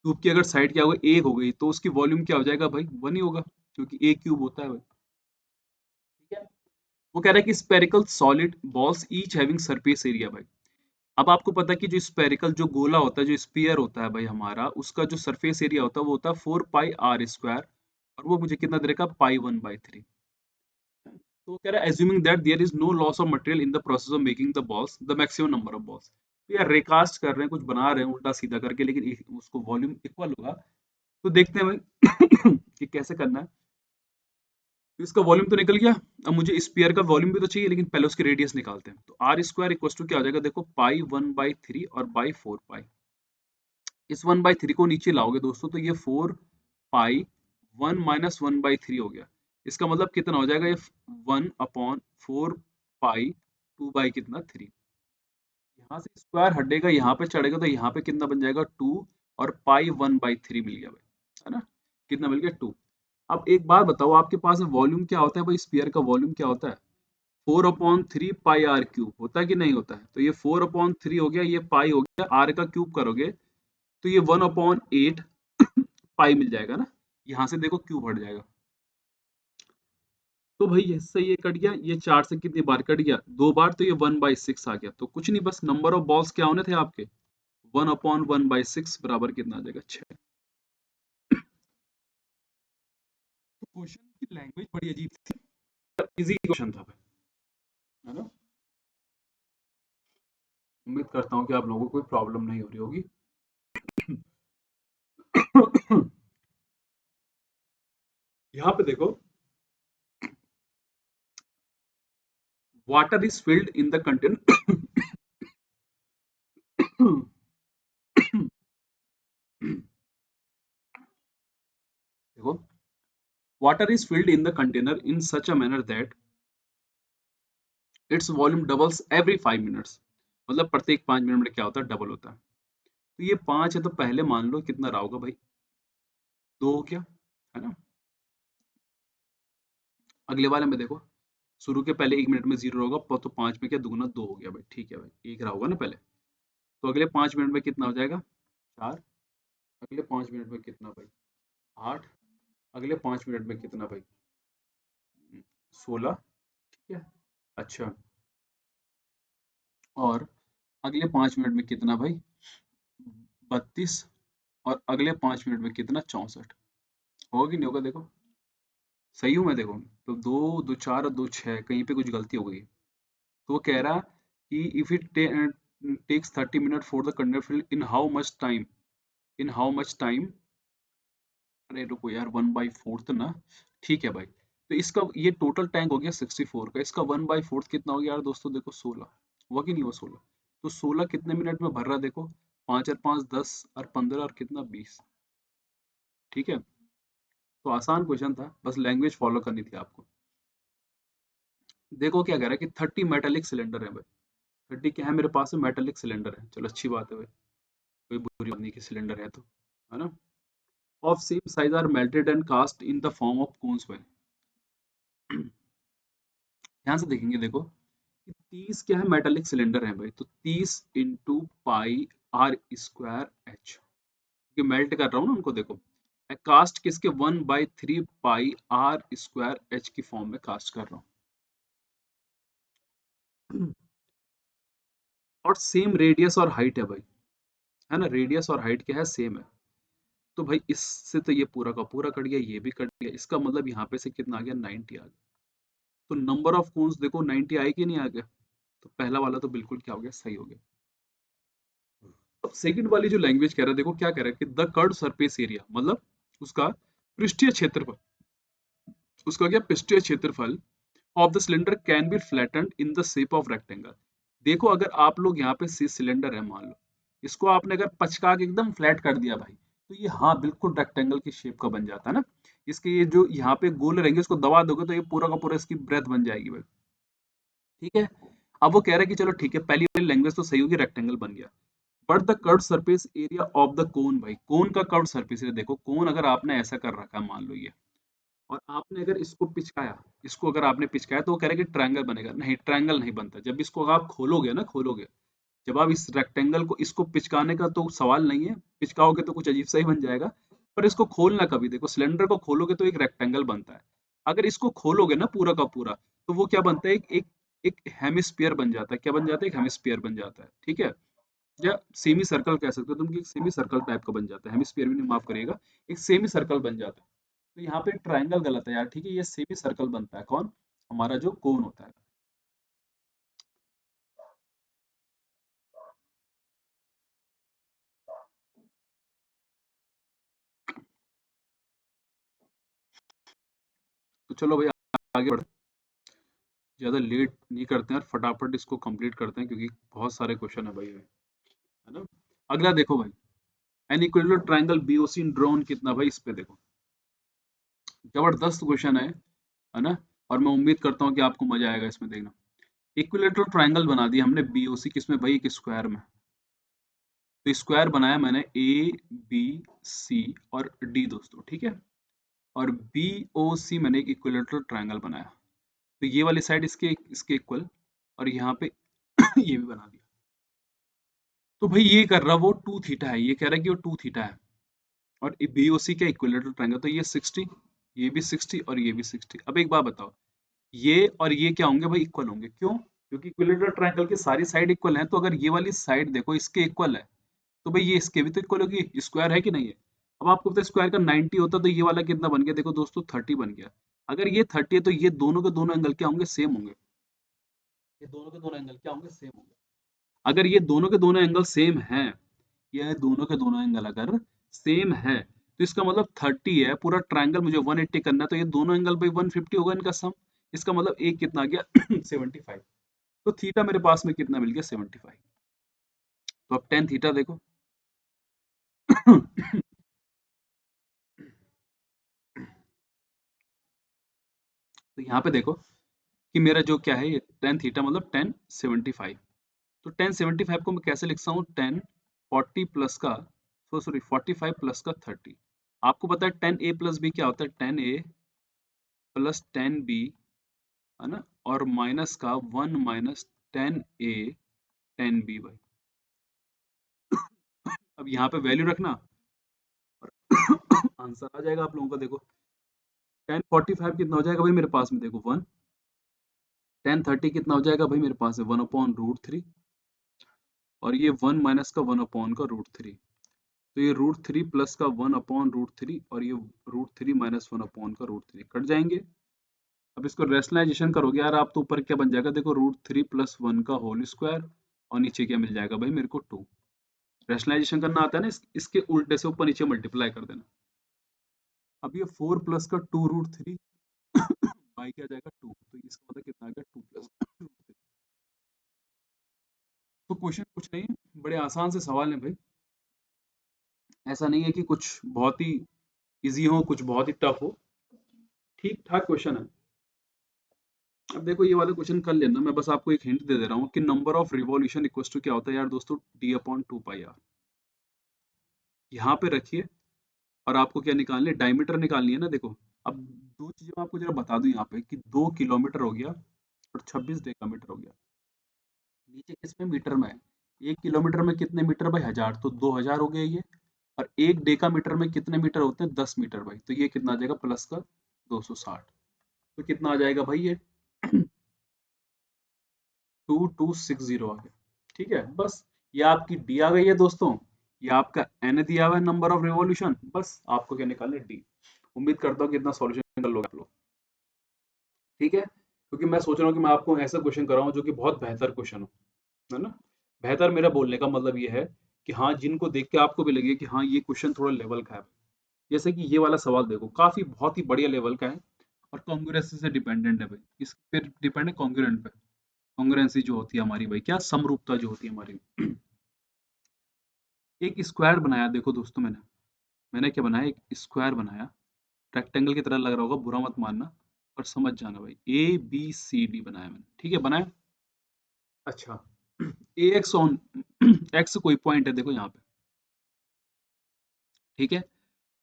क्यूब की अगर साइड क्या होगी, एक हो गई, तो उसकी वॉल्यूम क्या हो जाएगा भाई, 1 ही होगा, क्योंकि एक क्यूब होता है भाई। ठीक है। वो कह रहा है कि spherical solid balls each having surface area भाई। अब आपको पता है कि जो स्पेरिकल जो गोला होता है, जो स्पीयर होता है भाई हमारा, उसका जो सरफेस एरिया होता है वो होता है 4 पाई r स्क्वायर, और वो मुझे कितना दे रखा, पाई 1/3। तो वो कह रहा है assuming that there is no loss of material in the process of making the balls, the maximum number of balls। तो यार रिकास्ट कर रहे हैं, कुछ बना रहे हैं उल्टा सीधा करके, लेकिन उसको वॉल्यूम इक्वल होगा। तो देखते हैं भाई कि कैसे करना है। तो इसका वॉल्यूम तो निकल गया। अब मुझे स्पीयर का वॉल्यूम भी तो चाहिए, लेकिन पहले उसकी रेडियस निकालते हैं। तो आर स्क्वायर इक्वल टू क्या हो जाएगा, देखो पाई 1/3 और बाई 4 पाई। इस 1/3 को नीचे लाओगे दोस्तों, तो ये 4 पाई 1 - 1/3 हो गया। इसका मतलब कितना हो जाएगा, ये 1/4 पाई 2 बाई कितना 3। यहाँ से स्क्वायर हटेगा, यहाँ पे चढ़ेगा, तो यहाँ पे कितना बन जाएगा 2, और पाई 1/3 मिल गया भाई, है ना। कितना मिल गया 2। अब एक बात बताओ, आपके पास वॉल्यूम क्या होता है भाई, स्पीयर का वॉल्यूम क्या होता है, 4/3 पाई r क्यूब होता है कि नहीं होता है। तो ये 4/3 हो गया, ये पाई हो गया, आर का क्यूब करोगे तो ये 1/8 पाई मिल जाएगा ना। यहाँ से देखो क्यूब हट जाएगा। तो भाई इससे ये कट गया, ये 4 से कितनी बार कट गया, 2 बार, तो ये 1/6 आ गया। तो कुछ नहीं, बस नंबर ऑफ बॉल्स क्या होने थे आपके, 1/1/6 बराबर कितना आ जाएगा, 6। तो क्वेश्चन की लैंग्वेज बड़ी अजीब थी, इजी क्वेश्चन था भाई, है ना। उम्मीद करता हूँ कि आप लोगों को कोई प्रॉब्लम नहीं हो रही होगी। यहाँ पे देखो, water is filled in the container. देखो, water is filled in the container in such a manner that its volume doubles every 5 minutes। मतलब प्रत्येक 5 मिनट में क्या होता है, डबल होता है। तो ये 5 है, तो पहले मान लो कितना रहा होगा भाई, 2 हो गया, है ना। अगले वाले में देखो, शुरू के पहले 1 मिनट में 0 होगा, तो 5 में क्या दुगुना 2 हो गया भाई, ठीक है भाई, 1 रहा होगा ना पहले। तो अगले 5 मिनट में कितना हो जाएगा, 4। अगले 5 मिनट में कितना भाई, 8। अगले 5 मिनट में कितना भाई, 16। ठीक है। अच्छा, और अगले 5 मिनट में कितना भाई, 32। और अगले 5 मिनट में कितना, 64। होगा कि नहीं होगा, देखो सही हूँ मैं, देखो। तो 2 2 4 और 2 6, कहीं पे कुछ गलती हो गई है। तो वो कह रहा कि if it takes 30 minute for the conductor field in how much time, in how much time. अरे रुको यार, 1/4 ना, ठीक है भाई। तो इसका ये टोटल टैंक हो गया 64 का, इसका 1/4 कितना हो गया यार दोस्तों, देखो 16। हुआ कि नहीं हुआ 16। तो 16 कितने मिनट में भर रहा है, देखो 5 और 5 10 और 15 और कितना 20। ठीक है। तो आसान क्वेश्चन था, बस लैंग्वेज फॉलो करनी थी आपको। देखो क्या कह रहा है कि 30 मेटेलिक सिलेंडर है भाई। 30 क्या है मेरे पास में, मेटेलिक सिलेंडर है, चलो अच्छी बात है भाई, कोई बुरी बात नहीं कि सिलेंडर है तो, है ना। Of same size are melted and cast in the form of cones भाई। ध्यान से देखेंगे, देखो कि 30 क्या है, मेटेलिक सिलेंडर है भाई, तो 30 into pi R square H, ये मेल्ट कर रहा हूँ ना उनको, देखो कास्ट किसके, 1/3 पाई आर स्क्वायर एच की फॉर्म में कास्ट कर रहा हूँ। और सेम रेडियस और हाइट है भाई, है ना, रेडियस और हाइट क्या है, सेम है। तो भाई इससे तो ये पूरा का पूरा कट गया, ये भी कट गया, इसका मतलब यहाँ पे से कितना आ गया, 90 आ गया। तो नंबर ऑफ कोन्स देखो 90 आए कि नहीं आ गया। तो पहला वाला तो बिल्कुल क्या हो गया, सही हो गया। अब सेकंड वाली जो लैंग्वेज कह रहा है, देखो क्या कह रहा है कि द कर्व सरफेस एरिया, मतलब उसका पृष्ठीय क्षेत्रफल, उसका क्या पृष्ठीय क्षेत्रफल of the cylinder can be flattened in the shape of rectangle. देखो अगर आप लोग यहाँ पे सिलेंडर है मान लो, इसको आपने अगर पचका के एकदम फ्लैट कर दिया भाई, तो ये हाँ बिल्कुल रेक्टेंगल की शेप का बन जाता है ना। इसके ये जो यहाँ पे गोल रहेंगे, उसको दबा दोगे तो ये पूरा का पूरा इसकी ब्रेथ बन जाएगी भाई। ठीक है। अब वो कह रहा है कि चलो ठीक है, पहली वाली लैंग्वेज तो सही होगी, रेक्टेंगल बन गया। But the curve surface area of the कोन भाई, कोन का कर्व सरफेस एरिया देखो, कोन अगर आपने ऐसा कर रखा है मान लो ये, और आपने अगर इसको पिचकाया, इसको अगर आपने पिचकाया, तो वो कह रहा है कि ट्रायंगल बनेगा, नहीं ट्रायंगल नहीं बनता। जब इसको आप खोलोगे ना, खोलोगे जब आप इस रेक्टेंगल को इसको पिचकाने का तो सवाल नहीं है, पिचकाओगे तो कुछ अजीब सा ही बन जाएगा। पर इसको खोलना कभी देखो, सिलेंडर को खोलोगे तो एक रेक्टेंगल बनता है। अगर इसको खोलोगे ना पूरा का पूरा, तो वो क्या बनता है, एक एक एक हेमिस्फीयर बन जाता है। क्या बन जाता है? एक हेमिस्फीयर बन जाता है, ठीक है। या सेमी सर्कल कह सकते हो तुम, कि एक सेमी सर्कल टाइप का बन जाता है। हेमिस्फीयर भी नहीं, माफ करिएगा, एक सेमी सर्कल बन जाता है। तो यहाँ पे ट्रायंगल गलत है यार, ठीक है। ये सेमी सर्कल बनता है कौन? हमारा जो कोन होता है। तो चलो भाई आगे बढ़ते हैं। ज्यादा लेट नहीं करते हैं और फटाफट इसको कंप्लीट करते हैं, क्योंकि बहुत सारे क्वेश्चन है भाई, है ना। अगला देखो भाई, an equilateral triangle BOC drawn कितना, भाई इस पे देखो, जबरदस्त क्वेश्चन है ना। और मैं उम्मीद करता हूँ कि आपको मजा आएगा इसमें देखना। इक्विलेटरल ट्रायंगल बना दिया हमने बीओसी, किसमें भाई? एक स्क्वायर में। तो स्क्वायर बनाया मैंने ए बी सी और डी दोस्तों, ठीक है। और बी ओ सी मैंने एक इक्विलेटरल ट्रायंगल बनाया। तो ये वाली साइड इसके इसके इक्वल, और यहाँ पे ये भी बना दिया। तो भाई ये कर रहा वो टू थीटा है, ये कह रहा है कि वो टू थीटा है। और बी ओ सी क्या इक्विलेटरल ट्रायंगल, तो ये 60, ये भी 60 और ये भी 60। अब एक बात बताओ, ये और ये क्या होंगे भाई? इक्वल होंगे। क्यों? क्योंकि इक्विलेटरल ट्रायंगल की सारी साइड इक्वल हैं। तो अगर ये वाली साइड देखो इसके इक्वल है, तो भाई ये इसके भी तो इक्वल होगी, स्क्वायर है कि नहीं है। अब आपको पता है स्क्वायर का 90 होता, तो ये वाला कितना बन गया? देखो दोस्तों 30 बन गया। अगर ये 30 है तो ये दोनों के दोनों एंगल क्या होंगे? सेम होंगे। ये दोनों के दोनों एंगल क्या होंगे? सेम होंगे। अगर ये दोनों के दोनों एंगल सेम हैं, ये दोनों के दोनों एंगल अगर सेम है, तो इसका मतलब 30 है, पूरा ट्रायंगल मुझे 180 करना है, तो ये दोनों एंगल भाई 150 होगा इनका सम। इसका मतलब एक कितना आ गया? 75। तो थीटा मेरे पास में कितना मिल गया? 75। तो अब टेन थीटा देखो। तो यहाँ पे देखो कि मेरा जो क्या है, ये टेन थीटा मतलब 1075। तो 1075 को मैं कैसे लिख सकता हूँ? 1040 प्लस का, सॉरी 45 प्लस का 30। आपको पता है 10 a प्लस बी क्या होता है? 10 a प्लस 10 b, है ना। और माइनस का 1 माइनस 10 a 10 b भाई। अब यहाँ पे वैल्यू रखना और आंसर आ जाएगा आप लोगों का। देखो 1045 कितना हो जाएगा भाई मेरे पास में? देखो 1। 1030 कितना हो जाएगा भाई मेरे पास है? 1/√3। और ये 1 माइनस का 1/√3। तो ये √3 प्लस का 1/√3, और ये √3 माइनस 1/√3 कट जाएंगे। अब इसको रेशनलाइजेशन करोगे यार आप, तो ऊपर क्या बन जाएगा? देखो √3 प्लस 1 का होल स्क्वायर, और नीचे क्या मिल जाएगा भाई मेरे को? 2। रैशनलाइजेशन करना आता है ना, इसके उल्टे से ऊपर नीचे मल्टीप्लाई कर देना। अब ये 4 प्लस का 2√3 बाई क्या जाएगा? 2। तो इसका मतलब कितना आ गया? 2 प्लस √3। तो क्वेश्चन कुछ नहीं है, बड़े आसान से सवाल है भाई। ऐसा नहीं है कि कुछ बहुत ही इजी हो, कुछ बहुत ही टफ हो, ठीक ठाक क्वेश्चन है। अब देखो ये वाला क्वेश्चन कर लेना, मैं बस आपको एक हिंट दे दे रहा हूँ कि number of revolution equals to क्या होता है यार दोस्तों? d/2πr। यहाँ पे रखिए, और आपको क्या निकालनी है? डायमीटर निकालनी है ना। देखो अब दो चीजें मैं आपको जरा बता दूं यहाँ पे, कि 2 किलोमीटर हो गया और 26 डेकामीटर हो गया। नीचे किसमें? मीटर में है। 1 किलोमीटर में कितने मीटर भाई? 1000। तो 2000 हो गया ये। और 1 डेकामीटर में कितने मीटर होते हैं? 10 मीटर भाई। तो ये कितना आ जाएगा? प्लस का 260। तो कितना आ जाएगा भाई ये? 2260 आ गया। ठीक है, बस ये आपकी डी आ गई है दोस्तों। ये आपका एन दिया हुआ है, नंबर ऑफ रिवॉल्यूशन। बस आपको क्या निकालना है? डी। उम्मीद करता हूँ कि इतना सॉल्यूशन कर लोगे आप लोग, ठीक है। क्योंकि मैं सोच रहा हूँ कि मैं आपको ऐसा क्वेश्चन कराऊं जो कि बहुत बेहतर क्वेश्चन हो, है ना। बेहतर मेरा बोलने का मतलब ये है कि हाँ, जिनको देख के आपको भी लगे कि हाँ ये क्वेश्चन थोड़ा लेवल का है। जैसे कि ये वाला सवाल देखो, काफी बहुत ही बढ़िया लेवल का है, और कॉन्ग्रुएंसी से डिपेंडेंट है भाई। इस पे डिपेंड है कॉन्ग्रुएंट पे। कॉन्ग्रुएंसी जो होती है हमारी भाई, क्या समरूपता जो होती है हमारी। एक स्क्वायर बनाया देखो दोस्तों, मैंने मैंने क्या बनाया? एक स्क्वायर बनाया। रेक्टेंगल की तरह लग रहा होगा, बुरा मत मानना, और समझ जाना भाई। ABCD बनाया मैंने, ठीक है, बनाया। अच्छा, ए एक्स ऑन एक्स कोई पॉइंट है देखो यहाँ पे, ठीक है।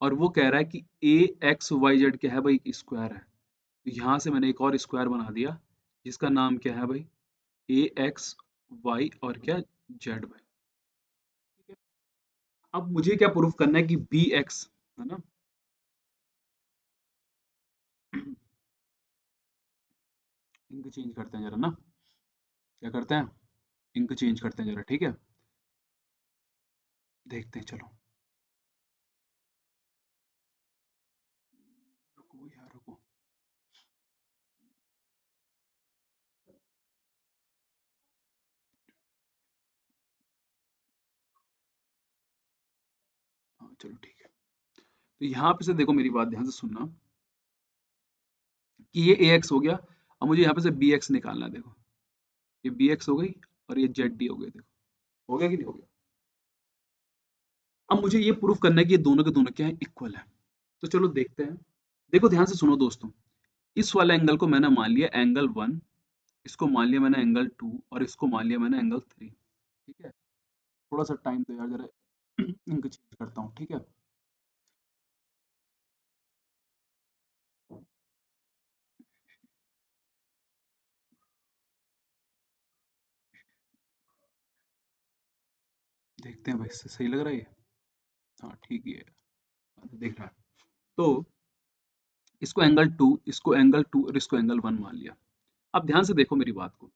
और वो कह रहा है कि AXYZ क्या है भाई? स्क्वायर है। तो यहाँ से मैंने एक और स्क्वायर बना दिया, जिसका नाम क्या है भाई? AXY और क्या? जेड भाई। ठीक है, अब मुझे क्या प्रूफ करना है कि बी एक्स, है ना। इंक चेंज करते हैं जरा ना, क्या करते हैं, इंक चेंज करते हैं जरा, ठीक है, देखते हैं चलो। रुको यार रुको। हाँ चलो ठीक है। तो यहाँ पे से देखो, मेरी बात ध्यान से सुनना, कि ये ए एक्स हो गया। अब मुझे यहाँ पे से बी एक्स निकालना है, देखो ये बी एक्स हो गई और ये जेड डी हो गई, देखो हो गया कि नहीं हो गया। अब मुझे ये प्रूफ करना है कि ये दोनों के दोनों क्या है, इक्वल है। तो चलो देखते हैं। देखो ध्यान से सुनो दोस्तों, इस वाले एंगल को मैंने मान लिया एंगल वन, इसको मान लिया मैंने एंगल टू, और इसको मान लिया मैंने एंगल थ्री। ठीक है, थोड़ा सा टाइम दो यार जरा, इंक चेंज करता हूँ, ठीक है। देखते हैं भाई, सही लग रहा है ये। हाँ ठीक ही है, देख रहा है। तो इसको एंगल टू, इसको एंगल टू और इसको एंगल वन मान लिया। अब ध्यान से देखो मेरी बात को,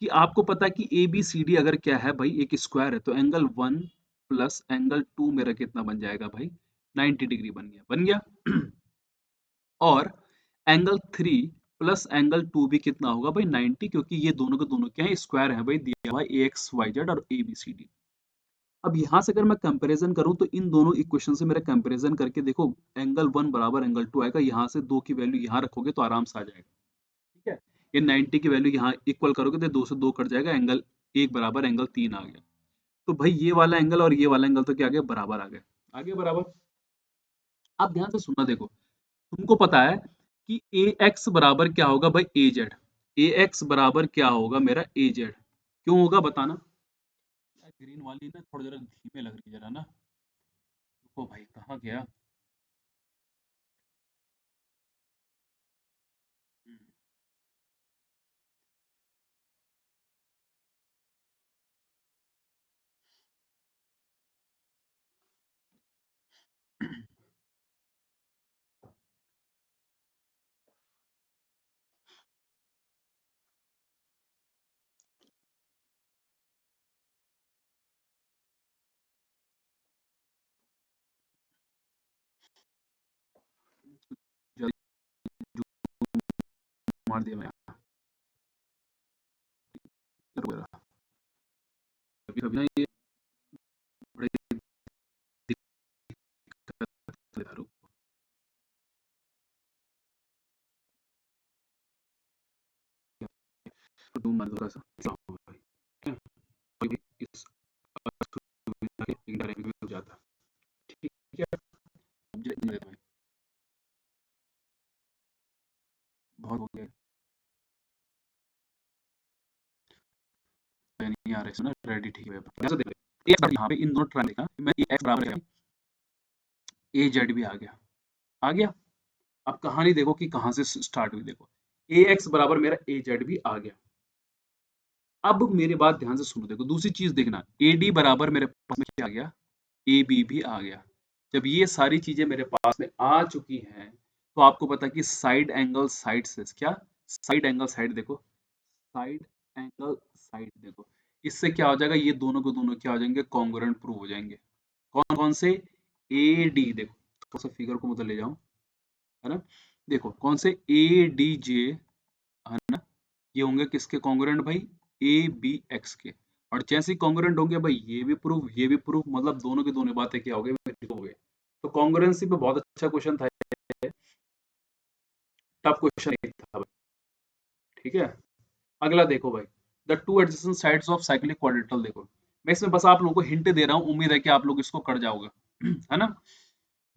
कि आपको पता है कि ए बी सी डी अगर क्या है भाई, एक स्क्वायर है, तो angle one plus angle two मेरा कितना बन जाएगा भाई, 90 डिग्री बन गया, बन गया। और angle three plus angle two भी कितना होगा भाई, 90, क्योंकि ये दोनों के दोनों क्या है, स्क्वायर है भाई, दिया हुआ ए एक्स वाई जेड और ए बी सी डी। अब यहाँ से अगर मैं कंपैरिजन करूं, तो इन दोनों इक्वेशन से मेरा कंपैरिजन करके देखो, एंगल वन बराबर एंगल टू आएगा, यहाँ से दो की वैल्यू यहाँ रखोगे तो आराम से आ जाएगा। ठीक है, ये 90 की वैल्यू यहाँ इक्वल करोगे तो दो से दो कट जाएगा, एंगल एक बराबर एंगल तीन आ गया। तो भाई ये वाला एंगल और ये वाला एंगल तो क्या आ गया, बराबर आ गया, आगे बराबर। अब ध्यान से सुनना, देखो तुमको पता है कि ए एक्स बराबर क्या होगा भाई, ए जेड। ए एक्स बराबर क्या होगा मेरा, ए जेड। क्यों होगा बताना। ग्रीन वाली ना थोड़ा जरा धीमे लग रही है जरा ना, रुको भाई कहाँ गया। जल्दी मार दिया मैं, कभी कभी ना ये बड़े दिक्कत है, रुको रूम बंद थोड़ा सा, क्या होगा भाई, क्या? कोई भी इस सुविधा के इनडायरेक्टली हो जाता, ठीक है। भाई बहुत हो गया, नहीं आ रहा है सुना, रेडी ठीक है। ऐसा देखो, एक यहाँ पे इन दोनों ट्राई देखा, मैं ए एक्स बराबर है, ए जेड भी आ गया, आ गया। अब कहानी देखो कि कहाँ से स्टार्ट हुई, देखो ए एक्स बराबर मेरा ए जेड भी आ गया। अब मेरी बात ध्यान से सुनो, देखो दूसरी चीज देखना, ए डी बराबर मेरे पास में क्या आ गया, ए बी भी आ गया। जब ये सारी चीजें मेरे पास में आ चुकी हैं, तो आपको पता है कि साइड एंगल साइड से क्या, साइड एंगल साइड देखो, साइड एंगल साइड देखो, इससे क्या हो जाएगा, ये दोनों को दोनों क्या हो जाएंगे, कॉन्ग्रुएंट प्रूव हो जाएंगे। कौन कौन से, ए डी देखो, थोड़ा सा फिगर को मतलब ले जाऊं, है ना। देखो कौन से, ए डी जे, है ना, ये होंगे किसके कॉन्ग्रुएंट भाई, ए बी एक्स के। और जैसे ही कॉन्ग्रुएंट होंगे भाई, ये भी प्रूफ, मतलब दोनों की दोनों बातें क्या हो गई, हो गए। तो कॉन्ग्रुएंसी पे बहुत अच्छा क्वेश्चन था, टफ क्वेश्चन नहीं था भाई, ठीक है। अगला देखो भाई, the two adjacent sides of cyclic quadrilateral देखो। मैं इसमें बस आप लोगों को हिंट दे रहा हूँ, उम्मीद है कि आप लोग इसको कर जाओगे, है ना।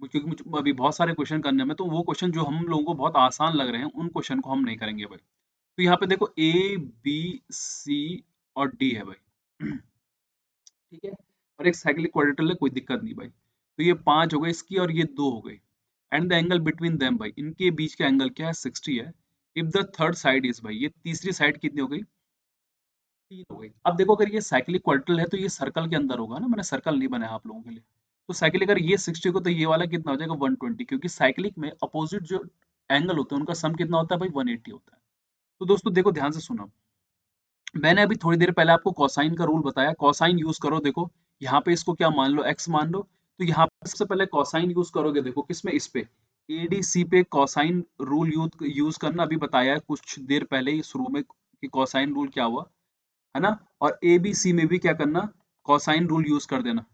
क्योंकि मुझे अभी बहुत सारे क्वेश्चन करने में, तो वो क्वेश्चन जो हम लोगों को बहुत आसान लग रहे हैं, उन क्वेश्चन को हम नहीं करेंगे भाई। तो यहाँ पे देखो ए बी सी और डी है भाई, ठीक है। और एक साइक्लिक क्वाड्रेटल है, कोई दिक्कत नहीं भाई। तो ये पांच हो गए इसकी, और ये दो हो गई। And the angle between them भाई, इनके बीच का एंगल क्या है, 60 है। If the third side is भाई, ये तीसरी साइड कितनी हो गई, 3 हो गई। अब देखो अगर ये साइक्लिक क्वाड्रेटल है तो ये सर्कल के अंदर होगा ना, मैंने सर्कल नहीं बनाया आप लोगों के लिए। तो साइक्लिक अगर ये 60 को तो ये वाला कितना हो जाएगा 120, क्योंकि साइक्लिक में अपोजिट जो एंगल होते हैं उनका सम कितना होता है भाई 180 होता है। तो दोस्तों देखो ध्यान से सुनो, मैंने अभी थोड़ी देर पहले आपको कोसाइन का रूल बताया, कोसाइन यूज करो। देखो यहाँ पे इसको क्या मान लो, x मान लो। तो यहाँ पे सबसे पहले कोसाइन यूज करोगे, देखो किसमें, इस पे एडीसी पे कोसाइन रूल यूज यूज करना अभी बताया है कुछ देर पहले ही शुरू में कि कोसाइन रूल क्या हुआ, है ना। और ए बी सी में भी क्या करना, कोसाइन रूल यूज कर देना।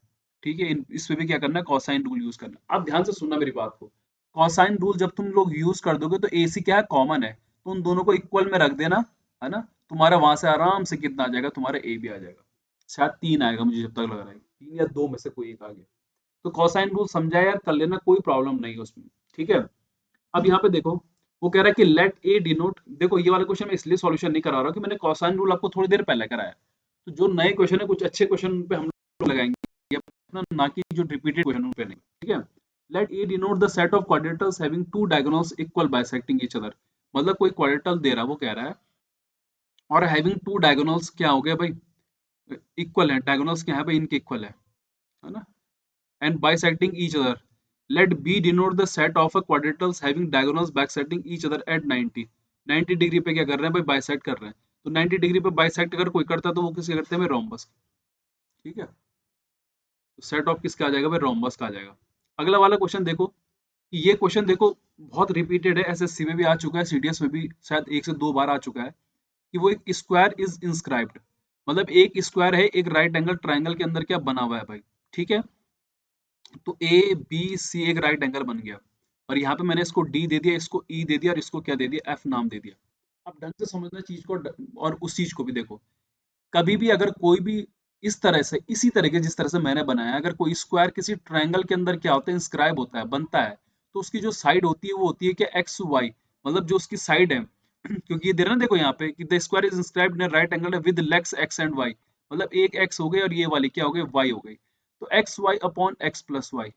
ठीक है, इस पे भी क्या करना है, कोसाइन रूल यूज करना। अब ध्यान से सुनना मेरी बात को, कोसाइन रूल जब तुम लोग यूज कर दोगे तो ए सी क्या है, कॉमन है, तो उन दोनों को इक्वल में रख देना, है ना। तुम्हारा वहां से आराम से कितना आ जाएगा, तुम्हारा ए भी आ जाएगा। शायद 3 आएगा मुझे जब तक लग रहा है, 3 या 2 में से कोई एक आ गया। तो कोसाइन रूल समझा यार, कर लेना, कोई प्रॉब्लम नहीं है उसमें। ठीक है, अब यहाँ पे देखो, वो कह रहा है कि लेट ए डिनोट, देखो ये वाला क्वेश्चन मैं इसलिए सॉल्यूशन नहीं करा रहा हूँ कि मैंने कोसाइन रूल आपको थोड़ी देर पहले कराया। तो जो नए क्वेश्चन है, कुछ अच्छे क्वेश्चन पे हम लोग लगाएंगे अपना, ना कि जो रिपीटेड क्वेश्चन पे नहीं। ठीक है, let A denote the set of quadrilaterals having two diagonals equal bisecting each other. मतलब कोई क्वाड्रेटल दे रहा है, वो कह रहा है, और हैविंग टू डायगोनल्स क्या हो गया भाई, इक्वल है, डायगोनल्स क्या है भाई, इनके इक्वल है ना, and bisecting each other. Let B denote the set of a quadrilaterals having diagonals bisecting each other at 90. 90 degree पे क्या कर रहे हैं भाई, बाइसेक्ट कर रहे हैं। तो 90 डिग्री पे बाइसेक्ट अगर कोई करता है तो वो किसे करते हैं भाई, रोम्बस। ठीक है, तो सेट ऑफ किसका आ जाएगा भाई, रोम्बस का आ जाएगा। अगला वाला क्वेश्चन देखो, कि ये क्वेश्चन देखो बहुत रिपीटेड है, एसएससी में भी आ चुका है, सीडीएस में भी शायद 1 से 2 बार आ चुका है, कि वो एक स्क्वायर इज इंस्क्राइब्ड, मतलब एक स्क्वायर है एक राइट एंगल ट्राइंगल के अंदर क्या बना हुआ है भाई। ठीक है, तो ए बी सी एक राइट एंगल बन गया, और यहाँ पे मैंने इसको डी दे दिया, इसको ई दे दिया, और इसको क्या दे दिया, एफ नाम दे दिया। अब ढंग से समझना चीज को, और उस चीज को भी देखो, कभी भी अगर कोई भी इस तरह से, इसी तरह के जिस तरह से मैंने बनाया, अगर कोई स्क्वायर किसी ट्रायंगल के अंदर क्या होता है, इंस्क्राइब होता है, बनता है, तो उसकी जो साइड होती है वो होती है क्या, एक्स वाई, मतलब जो उसकी साइड है क्योंकि ये दे रहा है ना, देखो यहाँ पे कि the square is inscribed in right angle with legs X and Y, मतलब एक एक्स हो गई और ये वाली क्या हो गई, वाई हो गई। तो X Y upon X plus Y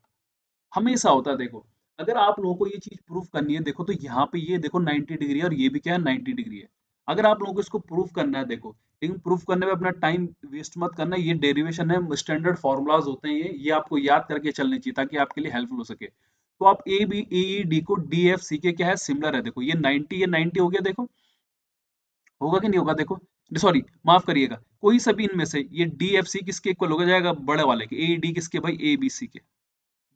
हमेशा होता है। देखो अगर आप लोगों को ये चीज प्रूव करनी है, देखो तो यहाँ पे ये देखो 90 डिग्री है और ये भी क्या है 90 डिग्री है। अगर आप लोगों को इसको प्रूव करना है, देखो, लेकिन प्रूव करने में अपना टाइम वेस्ट मत करना, ये डेरिवेशन है, स्टैंडर्ड फार्मूलाज होते हैं, ये आपको याद करके चलने चाहिए ताकि आपके लिए हेल्पफुल हो सके। तो आप ए बी ए डी को डी एफ सी के क्या है, सिमिलर है। देखो ये 90 हो गया, देखो होगा कि नहीं होगा, देखो, सॉरी माफ करिएगा, कोई सभी इनमें से ये डी एफ सी किसके इक्वल हो जाएगा, बड़े वाले के, ए डी किसके भाई, ए बी सी के,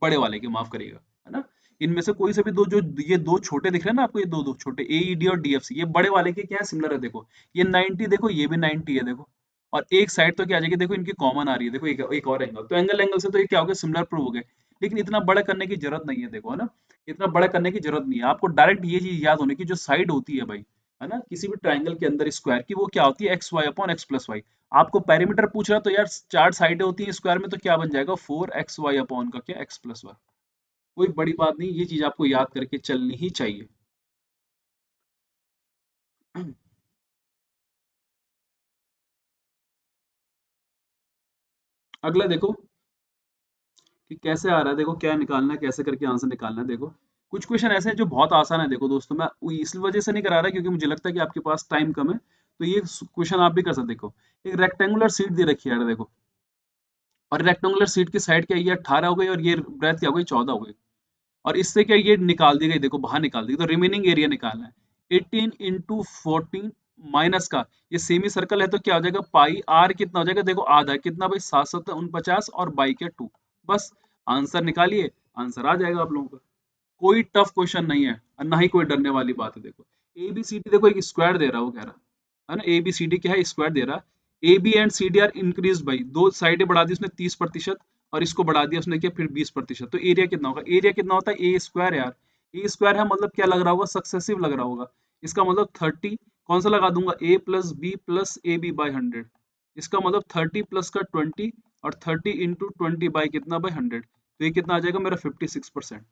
बड़े वाले के, माफ करिएगा, है ना। इनमें से कोई से भी दो, जो ये दो छोटे दिख रहे हैं ना आपको, ये दो दो छोटे एईडी और डीएफसी, ये बड़े वाले के क्या है, सिमिलर है। देखो ये 90, देखो ये भी 90 है, देखो, और एक साइड तो क्या आ जाएगी, देखो इनकी कॉमन आ रही है, देखो एक और एंगल, तो एंगल एंगल से तो ये क्या हो गया, सिमिलर प्रूव हो गए। लेकिन इतना बड़ा करने की जरूरत नहीं है, देखो, है ना, इतना बड़ा करने की जरूरत नहीं है, आपको डायरेक्ट ये चीज याद होने की, जो साइड होती है भाई, है ना, किसी भी ट्राइंगल के अंदर स्क्वायर की, वो क्या होती है, X Y upon X plus Y. आपको पेरीमीटर पूछ रहा है तो यार 4 साइडें होती हैं स्क्वायर में, तो क्या बन जाएगा, 4xy अपॉन का क्या, एक्स प्लस वाई। कोई बड़ी बात नहीं, ये चीज आपको याद करके चलनी ही चाहिए। अगला देखो कि कैसे आ रहा है, देखो क्या निकालना है, कैसे करके आंसर निकालना है। देखो कुछ क्वेश्चन ऐसे हैं जो बहुत आसान है। देखो दोस्तों, मैं इस वजह से नहीं करा रहा क्योंकि मुझे लगता है कि आपके पास टाइम कम है, तो ये क्वेश्चन आप भी कर सकते। देखो एक रेक्टेंगुलर शीट दे रखी है यार, देखो, और रेक्टेंगुलर शीट की साइड क्या है, ये 18 हो गई और ये ब्रेथ क्या हो गई, 14 हो गई, और इससे क्या ये निकाल दी गई, देखो बाहर निकाल दी, तो रिमेनिंग एरिया निकालना है। 18 इंटू 14 माइनस का, ये सेमी सर्कल है तो क्या हो जाएगा, पाई आर कितना हो जाएगा, देखो आधा है, कितना भाई, 749 और बाई के 2, बस आंसर निकालिए, आंसर आ जाएगा आप लोगों का। कोई टफ क्वेश्चन नहीं है और ना ही कोई डरने वाली बात है। देखो ए बी सी डी, देखो एक स्क्वायर दे रहा है, वो कह रहा है ना, ए बी सी डी क्या है, स्क्वायर दे रहा है। A B and C D are increase भाई, दो साइडें बढ़ा दी उसने 30%, और इसको बढ़ा दिया उसने क्या, फिर 20%, तो एरिया कितना होगा, एरिया कितना होता है, ए स्क्वायर यार, ए स्क्वायर है, मतलब क्या लग रहा होगा, सक्सेसिव लग रहा होगा, इसका मतलब 30, कौन सा लगा दूंगा, A plus B plus A B by 100, इसका मतलब 30 प्लस का 20, और 30 इंटू 20 बाई कितना, बाई 100, तो ये कितना आ जाएगा मेरा 56%।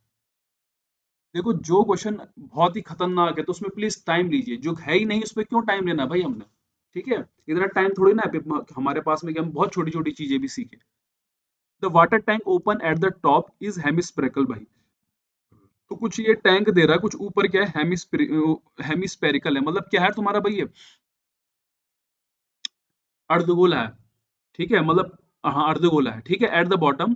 देखो जो क्वेश्चन बहुत ही खतरनाक है तो उसमें प्लीज टाइम लीजिए, जो है ही नहीं उस पर क्यों टाइम लेना भाई हमने। ठीक है, इतना टाइम थोड़ी ना है हमारे पास में कि हम बहुत छोटी छोटी चीजें भी सीखें। The water tank open at the top is hemispherical भाई, तो कुछ ये टैंक दे रहा है, कुछ ऊपर क्या है, हेमिस्पेरिकल है, मतलब क्या है तुम्हारा भाई ये, अर्धगोला है, ठीक है, मतलब हाँ अर्धगोला है, ठीक है, एट द बॉटम,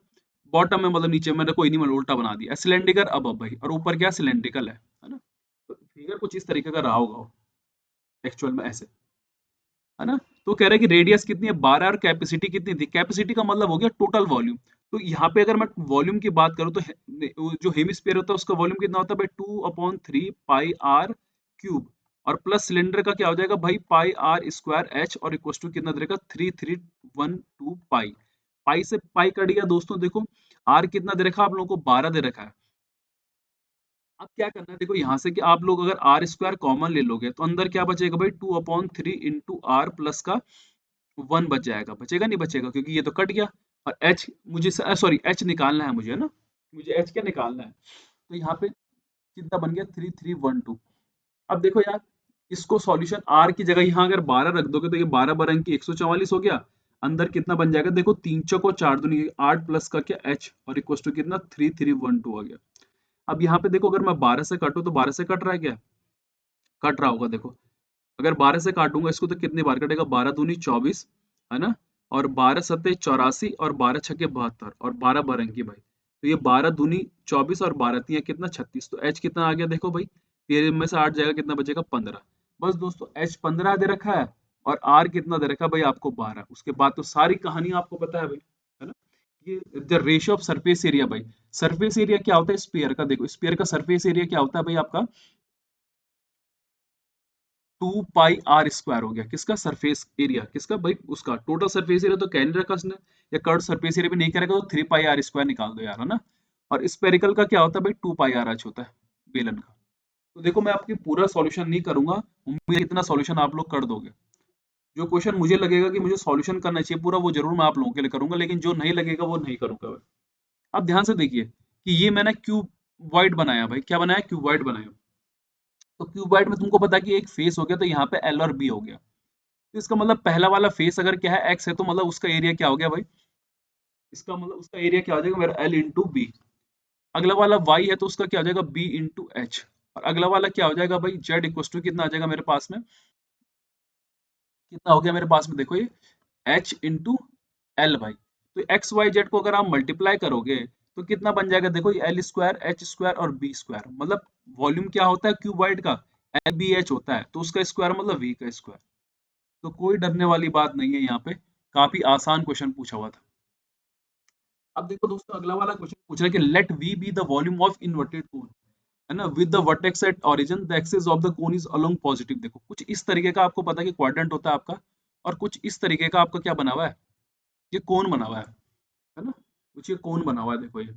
बॉटम में मतलब नीचे, मैंने कोई नहीं, मैंने उल्टा बना दिया, सिलेंड्रिकल अब भाई, और ऊपर क्या सिलेंड्रिकल है ना। तो फिगर कुछ इस तरीके का रहा होगा एक्चुअल में ऐसे, है ना। तो कह रहे हैं कि रेडियस कितनी है 12 और कैपेसिटी कितनी थी, कैपेसिटी का मतलब हो गया टोटल वॉल्यूम। तो यहाँ पे अगर मैं वॉल्यूम की बात करूँ तो वो जो हेमिस्फीयर होता है उसका वॉल्यूम कितना होता है भाई, 2/3 पाई आर क्यूब, और प्लस सिलेंडर का क्या हो जाएगा भाई, पाई r² और इक्वल टू कितना दे रखा, 3312 पाई। पाई से पाई कट गया दोस्तों, देखो आर कितना दे रखा है आप लोगों को, 12 दे रखा है। अब क्या करना है, देखो यहाँ से कि आप लोग अगर r² कॉमन ले लोगे तो अंदर क्या बचेगा भाई, 2/3 इंटू r प्लस का 1 बच जाएगा, बचेगा नहीं बचेगा, क्योंकि ये तो कट गया। और h मुझे, सॉरी h निकालना है मुझे, है ना, मुझे h क्या निकालना है, तो यहाँ पे कितना बन गया, 3312। अब देखो यार, इसको सॉल्यूशन r की जगह यहाँ अगर 12 रख दोगे तो ये 12 12 की 144 हो गया। अंदर कितना बन जाएगा, देखो 3 चौको 4 दूनी 8 प्लस का क्या h, और इक्वल टू कितना 3312 हो गया। अब यहाँ पे देखो अगर मैं 12 से काटूं तो 12 से कट रहा है क्या, कट रहा होगा देखो। अगर 12 से काटूंगा इसको तो कितनी बार कटेगा, 12 दूनी 24, है ना, और 12 सत्ते 84, और 12 छक्के 72, और 12 बरंगी भाई, तो ये 12 दूनी 24 और 12 तिया कितना 36, तो एच कितना आ गया देखो भाई, 13 में से 8 जाएगा कितना बचेगा 15। बस दोस्तों एच 15 दे रखा है, और आर कितना दे रखा है भाई आपको 12, उसके बाद तो सारी कहानी आपको पता है भाई, है ना। ये the ratio of surface area भाई, सरफेस एरिया क्या होता है स्फीयर का, देखो स्फीयर का सरफेस एरिया क्या होता है भाई आपका, 2 पाई r² हो गया, किसका सरफेस एरिया, किसका भाई, उसका टोटल सरफेस एरिया तो कह नहीं रखा उसने, या कर्व सरफेस एरिया भी नहीं करेगा तो 3 पाई r² निकाल दो यार, है ना। और स्पेरिकल का क्या होता है भाई, 2 पाई r h होता है बेलन का। तो देखो मैं आपकी पूरा सॉल्यूशन नहीं करूंगा, उम्मीद है इतना सॉल्यूशन आप लोग कर दोगे। जो क्वेश्चन मुझे लगेगा कि मुझे सॉल्यूशन करना चाहिए पूरा, वो जरूर मैं आप लोगों के लिए करूंगा, लेकिन जो नहीं लगेगा वो नहीं करूंगा भाई। अब ध्यान से देखिए कि ये मैंने क्यूब वाइड बनाया भाई, क्या बनाया, क्यूब वाइड बनाया। तो क्यूब वाइड में तुमको पता है कि एक फेस हो गया, तो यहाँ पे एल और बी हो गया। तो इसका मतलब पहला वाला फेस अगर क्या है एक्स है, तो मतलब उसका एरिया क्या हो गया भाई, इसका मतलब उसका एरिया क्या हो जाएगा मेरा, एल इंटू बी। अगला वाला वाई है तो उसका क्या हो जाएगा, बी इंटू एच। और अगला वाला क्या हो जाएगा भाई, जेड इक्व टू कितना आ जाएगा मेरे पास में, कितना हो गया मेरे पास में देखो ये, एच इंटू एल भाई। तो एक्स वाई जेड को अगर आप मल्टीप्लाई करोगे तो कितना बन जाएगा, देखो ये एल² एच² और बी², मतलब वॉल्यूम क्या होता है क्यूब वाइड का, एल बी एच होता है, तो उसका स्क्वायर मतलब वी का स्क्वायर। तो कोई डरने वाली बात नहीं है यहाँ पे, काफी आसान क्वेश्चन पूछा हुआ था। अब देखो दोस्तों अगला वाला क्वेश्चन पूछ रहा है कि let V be the volume of inverted cone, है ना, with the vertex at origin, the axis of the cone is along positive. देखो कुछ इस तरीके का आपको पता है कि क्वाड्रेंट होता है आपका, और कुछ इस तरीके का आपका क्या बना हुआ है, ये कोन बना हुआ है ना, कुछ ये कोन बना हुआ है, देखो ये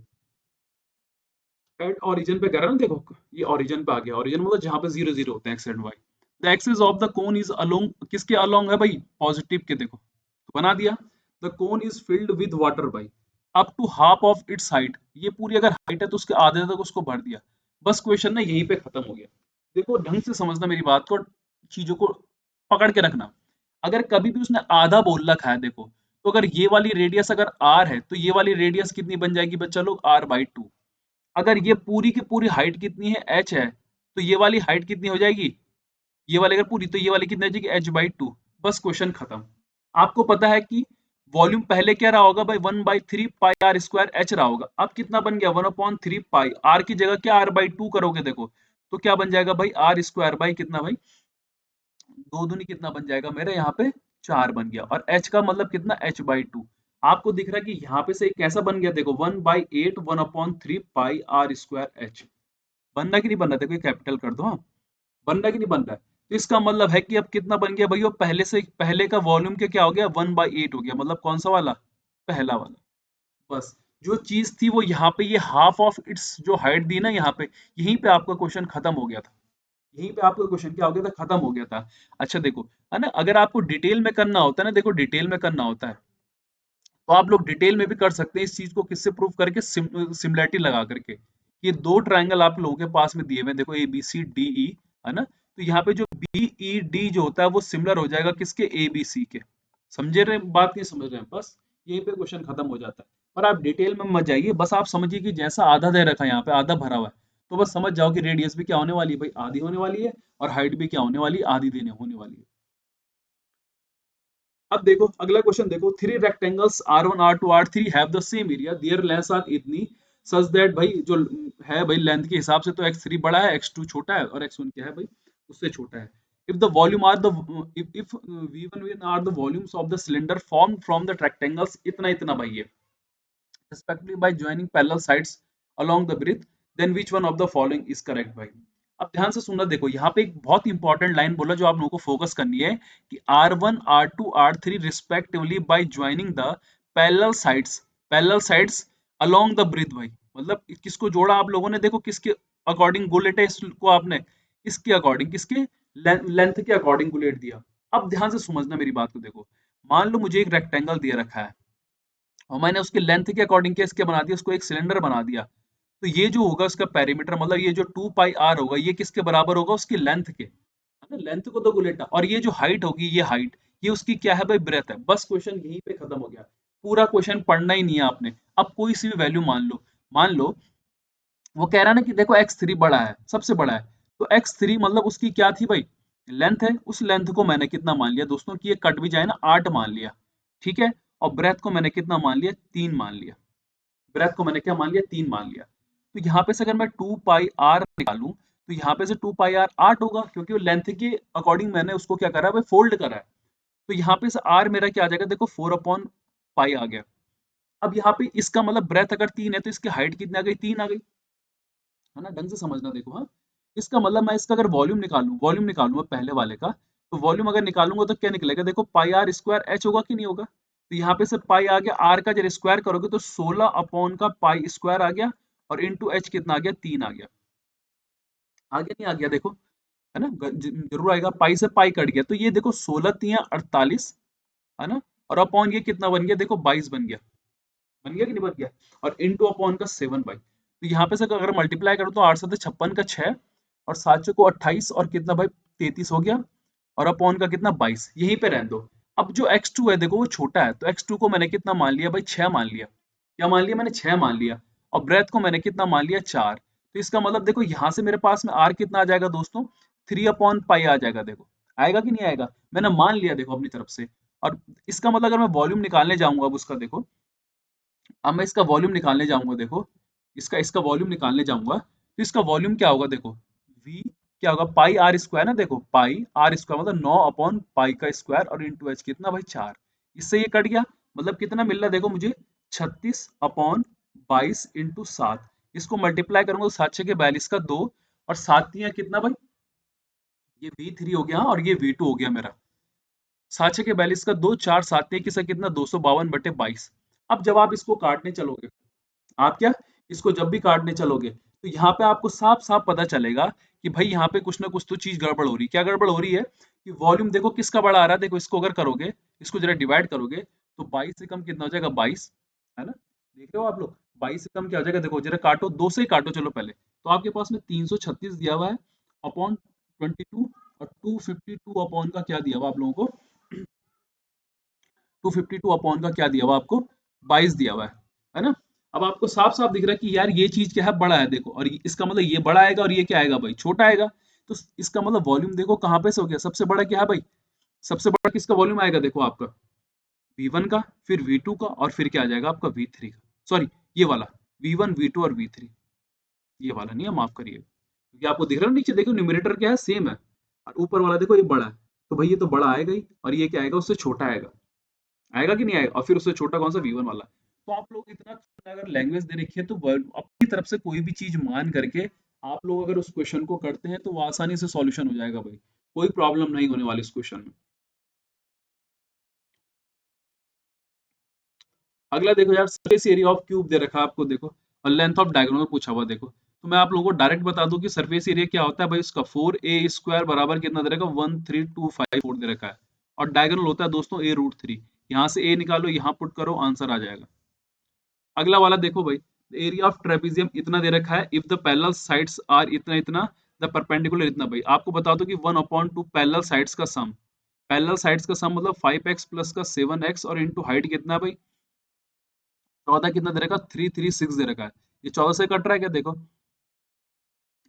एट ओरिजिन पे कर रहा है ना, देखो ये ओरिजिन पे आ गया, ओरिजिन मतलब जहां पे 0 0 होते हैं X and Y. The axis of the cone is along, किसके अलोंग है भाई, पॉजिटिव के, देखो तो बना दिया। The cone is filled with water भाई, up to half of its height, ये पूरी अगर हाइट है तो उसके आधे तक उसको भर दिया। बस क्वेश्चन ना यहीं पे खत्म हो गया। देखो ढंग से समझना मेरी बात को, चीजों को पकड़ के रखना। अगर कभी भी उसने आधा बोल रखा है देखो, तो अगर ये वाली रेडियस अगर r है तो ये वाली रेडियस कितनी बन जाएगी बच्चा लोग, r/2। अगर ये पूरी की पूरी हाइट कितनी है, h है, तो ये वाली हाइट कितनी हो जाएगी, ये वाली अगर पूरी, तो ये वाली कितनी हो जाएगी, h/2। बस क्वेश्चन खत्म। आपको पता है कि वॉल्यूम पहले क्या रहा होगा भाई, 1/3 पाई r² h रहा होगा, अब कितना बन गया 1/3 पाई, r की जगह क्या r/2 करोगे देखो, तो क्या बन जाएगा भाई, r² बाई कितना भाई, दो दूनी कितना बन जाएगा मेरे यहाँ पे, 4 बन गया, और h का मतलब कितना, h/2। आपको दिख रहा है कि यहाँ पे से कैसा बन गया, देखो 1/8 1/3 पाई r² h। बन रहा है कि नहीं बन रहा, देखो ये कैपिटल कर दो, हाँ बन रहा है कि नहीं बन रहा है। तो इसका मतलब है कि अब कितना बन गया भाई, वो पहले से पहले का वॉल्यूम के क्या हो गया, 1/8 हो गया, मतलब कौन सा वाला, पहला वाला। बस जो चीज थी वो यहाँ पे, ये हाफ ऑफ इट्स जो हाइट दी ना यहाँ पे, यहीं पे आपका क्वेश्चन खत्म हो गया था। यहीं पे आपका क्वेश्चन क्या हो गया था, खत्म हो गया था। अच्छा देखो, है ना, अगर आपको डिटेल में करना होता है ना, देखो डिटेल में करना होता है तो आप लोग डिटेल में भी कर सकते हैं इस चीज को, किससे प्रूव करके, सिमिलैरिटी लगा करके। ये दो ट्रायंगल आप लोगों के पास में दिए हुए हैं, देखो A B C D E, है ना, तो यहाँ पे जो बी ई डी जो होता है वो सिमिलर हो जाएगा किसके, ए बी सी के। समझे रहे बात, नहीं समझ रहे हैं, बस यहीं पे क्वेश्चन खत्म हो जाता है। पर आप डिटेल में मत जाइए, बस आप समझिए कि जैसा आधा दे रखा है यहाँ पे, आधा भरा हुआ है, तो बस समझ जाओ कि रेडियस भी क्या होने वाली है भाई, आधी होने वाली है, और हाइट भी क्या होने वाली है, आधी देने होने वाली है। अब देखो अगला क्वेश्चन देखो, three rectangles R1 R2 R3 have the same area, their length are इतनी सच दैट, भाई जो है भाई लेंथ के हिसाब से तो x3 बड़ा है, x2 छोटा है और x1 क्या है भाई उससे छोटा है। If the volume are the if V1 are the volumes of the cylinder form from the rectangles इतना इतना भाई है respectively by joining parallel sides along the breadth, then which one of the following is correct भाई। अब ध्यान से सुनना, देखो यहाँ पे एक बहुत इंपॉर्टेंट लाइन बोला जो आप लोगों को फोकस करनी है कि R1 R2 R3 respectively by joining the parallel sides along the breadth भाई, मतलब किसको जोड़ा आप लोगों ने, देखो किसके अकॉर्डिंग गुलेट है इसको आपने, इसके अकॉर्डिंग, किसके लेंथ के अकॉर्डिंग गुलेट दिया। अब ध्यान से समझना मेरी बात को, देखो मान लो मुझे एक रेक्टेंगल दिया रखा है और मैंने उसके लेंथ के अकॉर्डिंग क्या इसके बना दिया, उसको एक सिलेंडर बना दिया, तो ये जो होगा उसका पेरीमीटर, मतलब ये जो 2 पाई r होगा ये किसके बराबर होगा, उसकी लेंथ के, है ना, लेंथ को तो गुलेटा, और ये जो हाइट होगी ये हाइट, ये उसकी क्या है भाई, ब्रेथ है। बस क्वेश्चन यहीं पे खत्म हो गया, पूरा क्वेश्चन पढ़ना ही नहीं है आपने। अब कोई सी भी वैल्यू मान लो वो कह रहा है ना कि देखो x3 बड़ा है, सबसे बड़ा है, तो x3 मतलब उसकी क्या थी भाई, लेंथ है, उस लेंथ को मैंने कितना मान लिया दोस्तों कि ये कट भी जाए ना 8 मान लिया, ठीक है, और ब्रेथ को मैंने कितना मान लिया, 3 मान लिया, ब्रेथ को मैंने क्या मान लिया, 3 मान लिया। तो यहाँ पे से अगर मैं 2 पाई r निकालूं तो यहाँ पे से 2 पाई r 8 होगा, क्योंकि वो लेंथ के अकॉर्डिंग मैंने उसको क्या करा है भाई, फोल्ड करा है। तो यहाँ पे से r मेरा क्या आ जाएगा, देखो 4/पाई आ गया। अब यहाँ पे इसका मतलब ब्रेथ अगर 3 है तो इसकी हाइट कितनी आ गई, 3 आ गई, है ना, ढंग से समझना देखो। हाँ, इसका मतलब मैं इसका अगर वॉल्यूम निकालूंगा पहले वाले का, तो वॉल्यूम अगर निकालूंगा तो क्या निकलेगा, देखो पाई आर स्क्वायर एच होगा कि नहीं होगा, तो यहाँ पे से पाई आ गया, आर का जब स्क्वायर करोगे तो 16 का पाई स्क्वायर आ गया, और इंटू एच कितना आ गया, 3 आ गया, आ गया नहीं आ गया देखो, है ना, जरूर आएगा, पाई से पाई कट गया, तो ये देखो 16 × 3 = 48, है ना, और अपॉन ये कितना बन गया, देखो 22 बन गया कि नहीं बन गया, और इंटू अपॉन का 7 बाई, तो यहाँ पे से अगर मल्टीप्लाई करो तो 8 7 56 का 6, और 7 को 28 और कितना भाई 33 हो गया, और अपॉन का कितना 22, यहीं पे रहने दो। अब जो x2 है देखो वो छोटा है, तो x2 को मैंने कितना मान लिया भाई, 6 मान लिया, क्या मान लिया मैंने, 6 मान लिया, और ब्रेथ को मैंने कितना मान लिया, 4। तो इसका मतलब देखो यहाँ से मेरे पास में r कितना आ जाएगा दोस्तों, 3/पाई आ जाएगा, देखो आएगा कि नहीं आएगा, मैंने मान लिया देखो अपनी तरफ से। और इसका मतलब अगर मैं वॉल्यूम निकालने जाऊंगा अब उसका, देखो अब मैं इसका वॉल्यूम निकालने जाऊंगा, देखो इसका इसका वॉल्यूम निकालने जाऊंगा, तो इसका वॉल्यूम क्या होगा, देखो v क्या होगा, पाई आर स्क्वायर ना, देखो पाई आर स्क्वायर मतलब 9/पाई का स्क्वायर, और इंटू एच कितना भाई 4, इससे ये कट गया, मतलब कितना मिल रहा है देखो मुझे, 36/22 इंटू 7, इसको मल्टीप्लाई करूंगा तो 7 6 के 42 का 2, और 7 कितना भाई, ये V3 हो गया, और ये V2 हो गया मेरा, 7 6 के 42 का 2, 4 7 किसका कितना, 252/22। अब जब आप इसको काटने चलोगे, आप क्या इसको जब भी काटने चलोगे तो यहाँ पे आपको साफ साफ पता चलेगा कि भाई यहाँ पे कुछ ना कुछ तो चीज गड़बड़ हो रही है। क्या गड़बड़ हो रही है कि वॉल्यूम देखो किसका बड़ा आ रहा है, देखो इसको अगर करोगे, इसको जरा डिवाइड करोगे तो 22 से कम कितना हो जाएगा, 22, है ना, देख रहे हो आप लोग, 22 से कम क्या हो जाएगा, देखो जरा काटो, 2 से ही काटो चलो पहले, तो आपके पास में 336 दिया हुआ है अपॉन 22, और 252 अपॉन का क्या दिया हुआ आप लोगों को, 252 अपॉन का क्या दिया हुआ आपको, 22 दिया हुआ है ना। अब आपको साफ साफ दिख रहा है कि यार ये चीज क्या है, बड़ा है, देखो, और इसका मतलब ये बड़ा आएगा और ये क्या आएगा भाई, छोटा आएगा। तो इसका मतलब वॉल्यूम देखो कहाँ पे से हो गया, सबसे बड़ा क्या है भाई, सबसे बड़ा किसका वॉल्यूम आएगा, देखो आपका V1 का, फिर V2 का, और फिर क्या आ जाएगा आपका V3 का, सॉरी ये वाला V1 V2 और V3, ये वाला नहीं है, माफ करिए, क्योंकि आपको दिख रहा है नीचे देखो न्यूमरेटर क्या है, सेम है, और ऊपर वाला देखो ये बड़ा है, तो भाई ये तो बड़ा आएगा ही, और ये क्या आएगा, उससे छोटा आएगा, आएगा कि नहीं आएगा, और फिर उससे छोटा कौन सा, V1 वाला। तो आप लोग इतना अगर लैंग्वेज दे रखी है तो अपनी तरफ से कोई भी चीज मान करके आप लोग अगर उस क्वेश्चन को करते हैं तो वो आसानी से सॉल्यूशन हो जाएगा भाई, कोई प्रॉब्लम नहीं होने वाली इस क्वेश्चन में। अगला देखो यार, सरफेस एरिया ऑफ क्यूब दे रखा है आपको, देखो और लेंथ ऑफ डायगोनल पूछा हुआ, देखो तो मैं आप लोगों को डायरेक्ट बता दूं कि सरफेस एरिया क्या होता है भाई, उसका 4a² बराबर कितना दे रखा है, 13254 दे रखा है, और डायगोनल होता है दोस्तों a√3, यहाँ से a निकालो, यहाँ पुट करो, आंसर आ जाएगा। अगला वाला देखो भाई, एरिया ऑफ ट्रेपेजियम इतना दे रखा है, if the parallel sides are इतना इतना, द परपेंडिकुलर इतना, भाई आपको बता दो कि 1/2 पैरेलल साइड्स का सम, पैरेलल साइड्स का सम मतलब 5x प्लस का 7x, और इंटू हाइट कितना है भाई, 14 कितना दे रखा है, 336 दे रखा है, ये 14 से कट रहा है क्या, देखो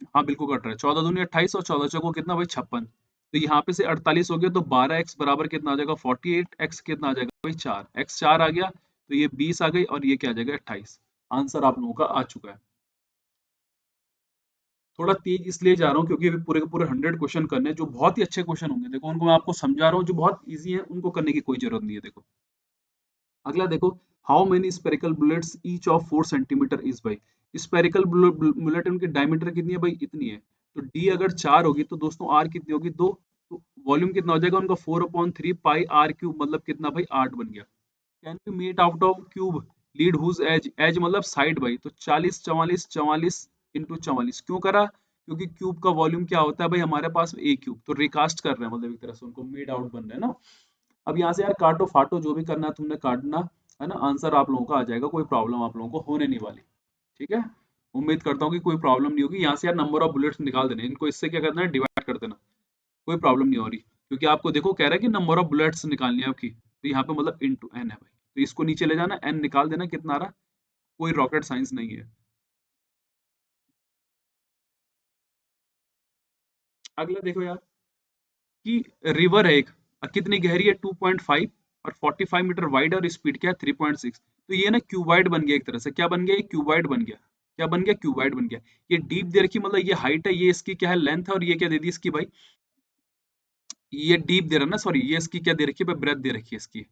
हाँ बिल्कुल कट रहा है, 14 दूनी 28 और 14 चौको कितना भाई 56, तो यहाँ पे से 48 हो गया, तो 12x बराबर कितना आ जाएगा 48, x कितना आ जाएगा भाई 4, x 4 आ गया, तो ये 20 आ गई और ये क्या आ जाएगा 28। आंसर आप लोगों का आ चुका है। थोड़ा तेज इसलिए जा रहा हूँ क्योंकि अभी पूरे के पूरे 100 क्वेश्चन करने हैं, जो बहुत ही अच्छे क्वेश्चन होंगे, देखो उनको मैं आपको समझा रहा हूँ, जो बहुत इजी है उनको करने की कोई जरूरत नहीं है। देखो अगला देखो, how many spherical bullets each of 4 centimetre is भाई। स्पेरिकल बुलेट उनकी डायमीटर कितनी है भाई, इतनी है। तो डी अगर 4 होगी तो दोस्तों आर कितनी होगी 2, तो वॉल्यूम कितना हो जाएगा उनका 4/3 पाई आर क्यूब, मतलब कितना भाई 8 बन गया। Can be made out of cube lead whose edge, edge मतलब साइड भाई, तो 40 44 44 इंटू 44 क्यों करा, क्योंकि क्यूब का वॉल्यूम क्या होता है भाई हमारे पास ए क्यूब, तो रिकास्ट कर रहे हैं, मतलब एक तरह से उनको मेड आउट बन रहे हैं ना। अब यहाँ से यार काटो फाटो जो भी करना है तुमने काटना, है ना, आंसर आप लोगों का आ जाएगा, कोई प्रॉब्लम आप लोगों को होने नहीं वाली। ठीक है, उम्मीद करता हूँ कि कोई प्रॉब्लम नहीं होगी। यहाँ से यार नंबर ऑफ बुलेट्स निकाल देने, इनको इससे क्या करना है डिवाइड कर देना, कोई प्रॉब्लम नहीं हो रही, क्योंकि आपको देखो कह रहा है कि नंबर ऑफ बुलेट्स निकालनी है आपकी, तो यहाँ पे मतलब इनटू एन है भाई, तो इसको नीचे ले जाना, एन निकाल देना कितना आ रहा, कोई रॉकेट साइंस नहीं है। अगला देखो यार कि रिवर है एक, कितनी गहरी है 2.5 और 45 मीटर वाइड और स्पीड क्या है 3.6, तो ये ना क्यूबाइड बन गया एक तरह से, क्या बन गया ये क्यूबाइड बन गया, क्या बन गया क्यूबाइड बन गया। ये डीप दे रखी मतलब ये हाइट है, ये इसकी क्या है लेंथ है, और ये क्या दे दी इसकी भाई, ये डीप दे रहा है ना, सॉरी ये इसकी क्या दे रखी है, ब्रेथ दे रखी है इसकी।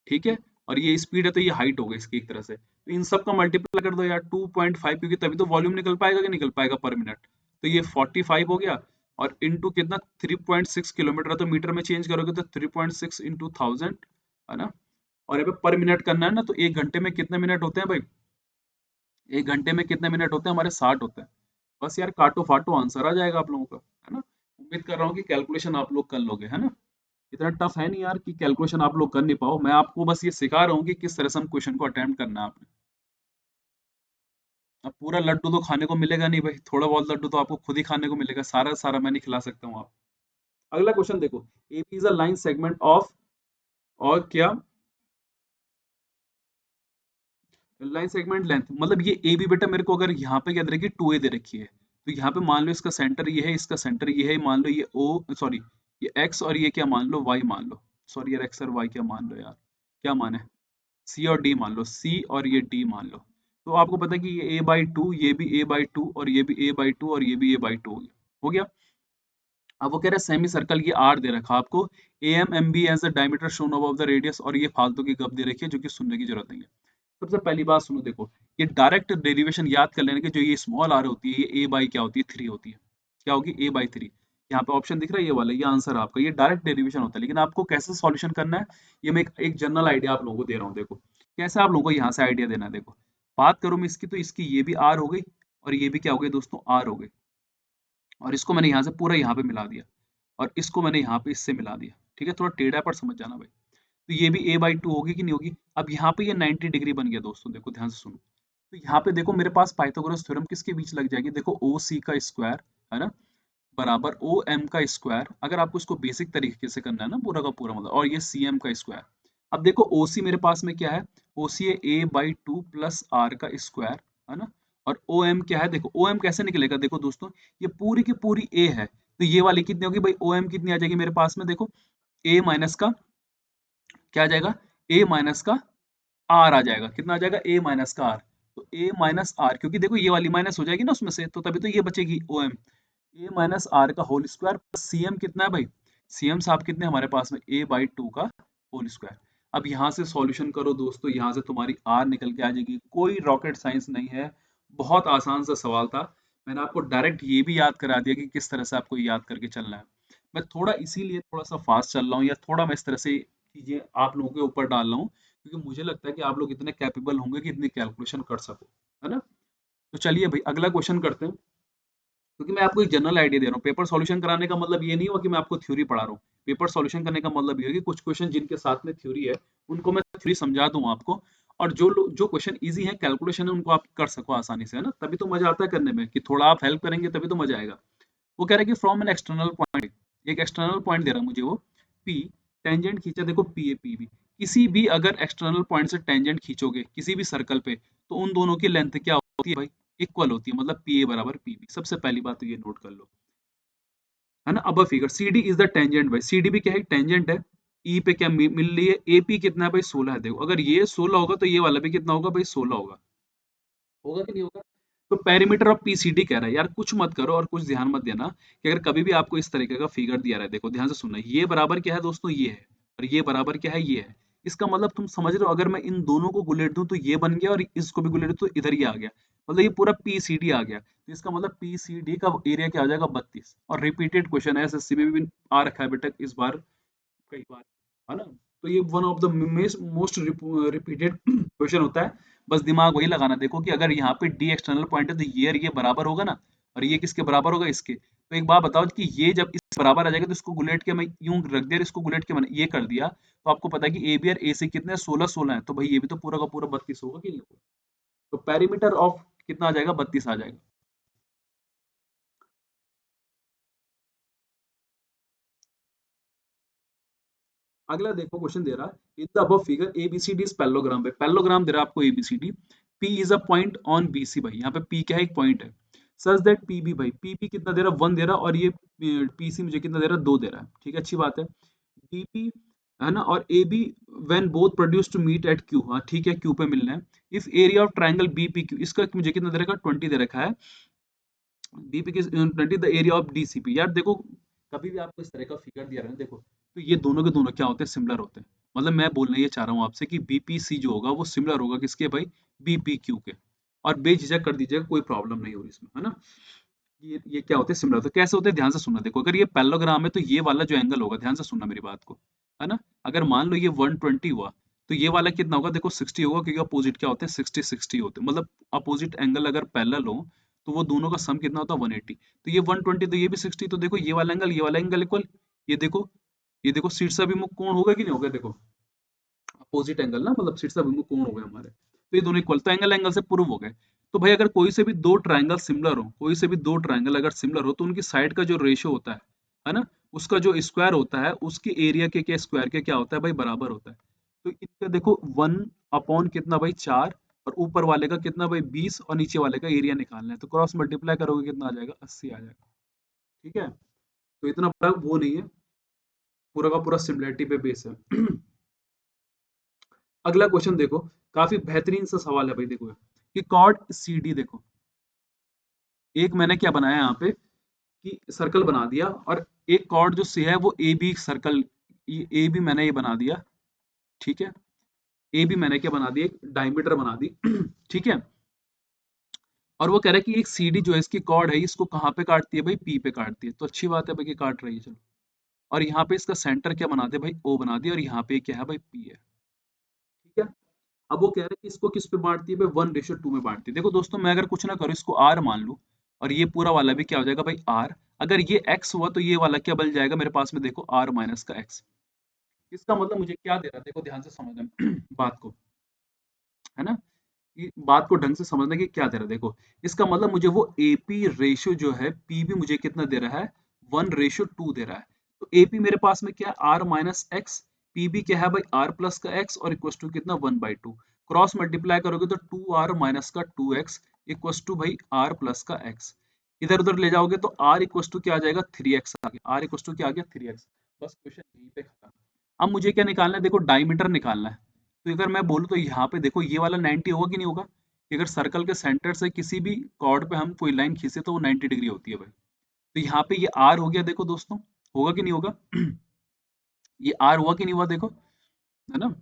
ठीक है, और ये स्पीड है तो ये हाइट हो गई इसकी एक तरह से, तो इन सब का मल्टीप्लाई कर दो यार 2.5, क्योंकि तभी तो वॉल्यूम निकल पाएगा कि निकल पाएगा पर मिनट, तो ये 45 हो गया, और इनटू कितना 3.6 किलोमीटर है, तो मीटर में चेंज करोगे तो 3.6 इंटू 1000, है ना। और यहाँ पे पर मिनट करना है ना, तो एक घंटे में कितने मिनट होते हैं भाई, एक घंटे में कितने मिनट होते हैं हमारे 60 होते हैं। बस यार काटो फाटो आंसर आ जाएगा आप लोगों का, है ना। उम्मीद कर रहा हूँ कि कैलकुलेशन आप लोग कर लोगे, है ना। इतना टफ है नहीं यार कि कैलकुलेशन आप लोग कर नहीं पाओ, मैं आपको बस ये सिखा रहा हूँ कि किस तरह से हम क्वेश्चन को अटेम्प्ट करना है आपने। अब पूरा लड्डू तो खाने को मिलेगा नहीं भाई, थोड़ा बहुत लड्डू तो आपको खुद ही खाने को मिलेगा, सारा सारा मैं नहीं खिला सकता हूँ आप। अगला क्वेश्चन देखो, AB is a line segment of, और क्या, लाइन सेगमेंट लेंथ मतलब ये ए बी, बेटा मेरे को अगर यहाँ पे क्या दे रखी है 2a दे रखी है, तो यहाँ पे मान लो इसका सेंटर ये है, इसका सेंटर ये है, मान लो ये ओ सॉरी ये x, और ये क्या मान लो y मान लो, सॉरी यार x और y क्या मान लो यार, क्या मान है c और d मान लो, c और ये d मान लो। तो आपको पता है कि ये a/2, ये भी a/2 और ये भी a/2 और ये भी a/2 हो गया। अब वो कह रहा है सेमी सर्कल ये आर दे रखा आपको, A M M B as the diameter shown above the radius, और ये फालतू की गप दे रखी है जो कि सुनने की जरूरत नहीं है। सबसे पहली बात सुनो, देखो ये डायरेक्ट डेरिवेशन याद कर लेने के, जो ये स्मॉल आर होती है ये ए बाई क्या होती है 3 होती है, क्या होगी a/3। यहाँ पे ऑप्शन दिख रहा है ये वाला, ये आंसर आपका, ये डायरेक्ट डेरिवेशन होता है, लेकिन आपको कैसे सॉल्यूशन करना है ये मैं एक जनरल आइडिया आप लोगों को दे रहा हूँ। देखो कैसे आप लोगों को यहाँ से आइडिया देना है, देखो बात करूँ मैं इसकी, तो इसकी ये भी आर हो गई, और ये भी क्या हो गई दोस्तों आर हो गई, और इसको मैंने यहाँ से पूरा यहाँ पे मिला दिया, और इसको मैंने यहाँ पे इससे मिला दिया। ठीक है, थोड़ा टेढ़ा है पर समझ जाना भाई। तो ये भी a/2 होगी कि नहीं होगी। अब यहाँ पे ये 90 डिग्री बन गया दोस्तों, देखो ध्यान से सुनो। तो यहाँ पे देखो मेरे पास पाइथागोरस थ्योरम किसके बीच लग जाएगी, देखो ओ सी का स्क्वायर, है ना, बराबर ओ एम का स्क्वायर, अगर आपको इसको बेसिक तरीके से करना है ना पूरा का पूरा मतलब, और ये सी एम का स्क्वायर। अब देखो ओ सी मेरे पास में क्या है, ओ सी है a/2 प्लस आर का स्क्वायर, है ना। और ओ एम क्या है, देखो ओ एम कैसे निकलेगा, देखो दोस्तों ये पूरी की पूरी ए है, तो ये वाली कितनी होगी भाई, ओ एम कितनी आ जाएगी मेरे पास में, देखो ए माइनस का क्या आ जाएगा, ए माइनस का आर आ जाएगा, कितना आ जाएगा ए माइनस का आर। तो ए माइनस आर, क्योंकि देखो ये वाली माइनस हो जाएगी ना उसमें से, तो तभी तो ये बचेगी O M, A minus R का whole square plus C M कितना है भाई, सी एम साहब कितने हमारे पास में a/2 का होल स्क्वायर। अब यहाँ से सॉल्यूशन करो दोस्तों, यहाँ से तुम्हारी आर निकल के आ जाएगी, कोई रॉकेट साइंस नहीं है, बहुत आसान सा सवाल था। मैंने आपको डायरेक्ट ये भी याद करा दिया कि किस तरह से आपको याद करके चलना है। मैं थोड़ा इसीलिए थोड़ा सा फास्ट चल रहा हूँ, या थोड़ा मैं इस तरह से चीजें आप लोगों के ऊपर डाल रहा हूँ, क्योंकि मुझे लगता है कि आप लोग इतने कैपेबल होंगे कि इतनी कैलकुलेशन कर सको, है ना। तो चलिए भाई अगला क्वेश्चन करते हैं, क्योंकि मैं आपको एक जनरल आइडिया दे रहा हूँ, पेपर सॉल्यूशन कराने का मतलब ये नहीं हुआ कि मैं आपको थ्योरी पढ़ा रहा हूँ। पेपर सॉल्यूशन करने का मतलब ये है कि कुछ क्वेश्चन जिनके साथ में थ्योरी है उनको मैं थ्योरी समझा दूं आपको, और जो क्वेश्चन इजी है कैलकुलेशन है उनको आप कर सको आसानी से, है ना, तभी तो मजा आता है करने में, कि थोड़ा आप हेल्प करेंगे तभी तो मजा आएगा। वो कह रहा है कि फ्रॉम एन एक्सटर्नल पॉइंट, एक एक्सटर्नल पॉइंट दे रहा है मुझे वो, पी, टेंजेंट खींचा, देखो पी ए पी बी, किसी भी अगर एक्सटर्नल पॉइंट से टेंजेंट खींचोगे किसी भी सर्कल पे, तो उन दोनों की लेंथ क्या होती है भाई, इक्वल होती है, मतलब पी ए बराबर पी बी। सबसे पहली बात तो ये नोट कर लो। है ना। अब figure C D is the tangent भाई, सी डी भी क्या है, टेंजेंट है। ई पे क्या मिल रही है, ए पी कितना है भाई 16 है। देखो अगर ये 16 होगा तो ये वाला भी कितना होगा भाई 16 होगा, होगा कि नहीं होगा। तो पेरीमीटर ऑफ पीसीडी कह रहा है यार, कुछ मत करो और कुछ ध्यान मत देना कि अगर कभी भी आपको इस तरीके का फिगर दिया रहा है, देखो ध्यान से सुनना, ये बराबर क्या है दोस्तों, ये है, और ये बराबर क्या है, ये है। इसका मतलब तुम समझ रहे हो, अगर मैं इन दोनों को गुलेट दूं तो ये बन गया, और इसको भी गुलेट दूं तो इधर ये आ गया, मतलब ये पूरा पीसीडी आ गया। तो इसका मतलब पीसीडी का एरिया क्या हो जाएगा 32। और रिपीटेड क्वेश्चन है, एसएससी में भी आ रखा है बेटा इस बार कई बार, है ना। तो ये one of the most repeated question होता है। बस दिमाग वही लगाना, देखो कि अगर यहाँ पे डी एक्सटर्नल पॉइंट है तो ये और ये बराबर होगा ना, और ये किसके बराबर होगा, इसके। तो एक बात बताओ कि ये जब इस बराबर आ जाएगा तो इसको गुलेट के मैं यूं रख दिया और इसको गुलेट के मैंने ये कर दिया, तो आपको पता है कि ए बी और ए सी कितने 16 16 है, तो भाई ये भी तो पूरा का पूरा 32 होगा कि नहीं होगा। तो पेरीमीटर ऑफ कितना आ जाएगा, 32 आ जाएगा। अगला देखो क्वेश्चन दे रहा है, in the above figure ABCD is parallelogram, पे पैरेललोग्राम दे रहा है आपको ABCD, P is a point on BC, भाई यहाँ पे पी क्या है, एक पॉइंट है। सच दैट पीबी, भाई पीबी कितना दे रहा है 1 दे रहा है, और ये पीसी मुझे कितना दे रहा है 2 दे रहा है, ठीक है अच्छी बात है। डीपी है ना, और A B when both produce to meet at Q, हाँ ठीक है क्यू पे मिलना है। If area of triangle BPQ, इसका मुझे कितना दे रखा है 20 दे रखा है। बीपी की 20 द एरिया ऑफ डीसीपी, यार देखो कभी भी आपको इस तरह का फिगर दिया रहा है देखो, तो ये दोनों के दोनों क्या होते हैं, सिमिलर होते हैं। मतलब मैं बोलना ये चाह रहा हूँ आपसे कि बीपीसी जो होगा वो सिमिलर होगा किसके भाई, बीपीक्यू के। और बेझिझक कर दीजिएगा, कोई प्रॉब्लम नहीं हो रही इसमें, है ना। ये क्या होते हैं, सिमिलर होते हैं। कैसे होते हैं, ध्यान से सुनना, देखो अगर ये पैरेललोग्राम है तो ये वाला जो एंगल होगा, ध्यान से सुनना मेरी बात को, है ना। अगर मान लो ये 120 हुआ तो ये वाला कितना होगा, देखो 60 होगा, क्योंकि अपोजिट क्या होते हैं 60 60 होते हैं, मतलब अपोजिट एंगल अगर पैरेलल हो तो वो दोनों का सम कितना होता है 180। तो ये 120 तो ये भी 60, तो देखो ये वाला एंगल इक्वल, ये देखो, ये देखो शीर्षाभिमुख कोण होगा कि नहीं होगा, देखो अपोजिट एंगल ना, मतलब शीर्षाभिमुख कोण हो गए हमारे, तो ये दोनों इक्वल, तो एंगल एंगल से प्रूव हो गए। तो भाई अगर कोई से भी दो ट्रायंगल सिमिलर हो, कोई से भी दो ट्रायंगल अगर सिमिलर हो तो उनकी साइड का जो रेशियो होता है ना, उसका जो स्क्वायर होता है उसके एरिया के क्या स्क्वायर के क्या होता है भाई, बराबर होता है। तो इनका देखो 1 अपॉन कितना भाई 4, और ऊपर वाले का कितना भाई 20, और नीचे वाले का एरिया निकालना है, तो क्रॉस मल्टीप्लाई करोगे कितना आ जाएगा 80 आ जाएगा, ठीक है। तो इतना बड़ा वो नहीं है, पूरा का पूरा सिमिलरिटी पे बेस है। अगला क्वेश्चन देखो, काफी बेहतरीन सा सवाल है भाई, देखो कि कॉर्ड सी डी, देखो एक मैंने क्या बनाया यहाँ पे कि सर्कल बना दिया, और एक कॉर्ड जो सी है वो A B circle, A B मैंने ये बना दिया, ठीक है। ए बी मैंने क्या बना दिया, एक डायमीटर बना दी, ठीक है। और वो कह रहा है कि एक सी डी जो है इसकी कॉर्ड है, इसको कहाँ पे काटती है भाई, पी पे काटती है, तो अच्छी बात है भाई कि काट रही है, चलो। और यहाँ पे इसका सेंटर क्या बना दे भाई, ओ बना दिया, और यहाँ पे क्या है भाई, पी है, ठीक है। अब वो कह रहा है कि इसको किस पे बांटती है भाई, 1:2 में बांटती है। देखो दोस्तों मैं अगर कुछ ना करूँ, इसको आर मान लूं, और ये पूरा वाला भी क्या हो जाएगा भाई आर। अगर ये एक्स हुआ तो ये वाला क्या बन जाएगा मेरे पास में, देखो आर माइनस का एक्स। इसका मतलब मुझे क्या दे रहा है, देखो ध्यान से समझना बात को, है ना। ये बात को ढंग से समझने की क्या दे रहा है, देखो इसका मतलब मुझे वो एपी रेशियो जो है, पी भी मुझे कितना दे रहा है 1:2 दे रहा है। तो एपी मेरे पास में क्या है आर माइनस एक्स, पीबी क्या है भाई आर प्लस का एक्स, और इक्वस टू कितना 1/2। क्रॉस मल्टीप्लाई करोगे तो 2r माइनस का 2x इक्वस टू भाई आर प्लस का एक्स। इधर उधर ले जाओगे तो आर इक्वस टू क्या आ जाएगा 3x आ गया, आर इक्वस टू क्या आ गया 3x। बस क्वेश्चन यहीं पे खत्म। अब मुझे क्या निकालना है, देखो डायमीटर निकालना है। तो अगर मैं बोलूँ तो यहाँ पे देखो ये वाला 90 होगा कि नहीं होगा, कि अगर सर्कल के सेंटर से किसी भी कॉर्ड पे हम कोई लाइन खींचे तो वो 90 डिग्री होती है भाई। तो यहाँ पे ये आर हो गया, देखो दोस्तों होगा कि नहीं होगा, ये आर हुआ कि नहीं हुआ देखो, है ना।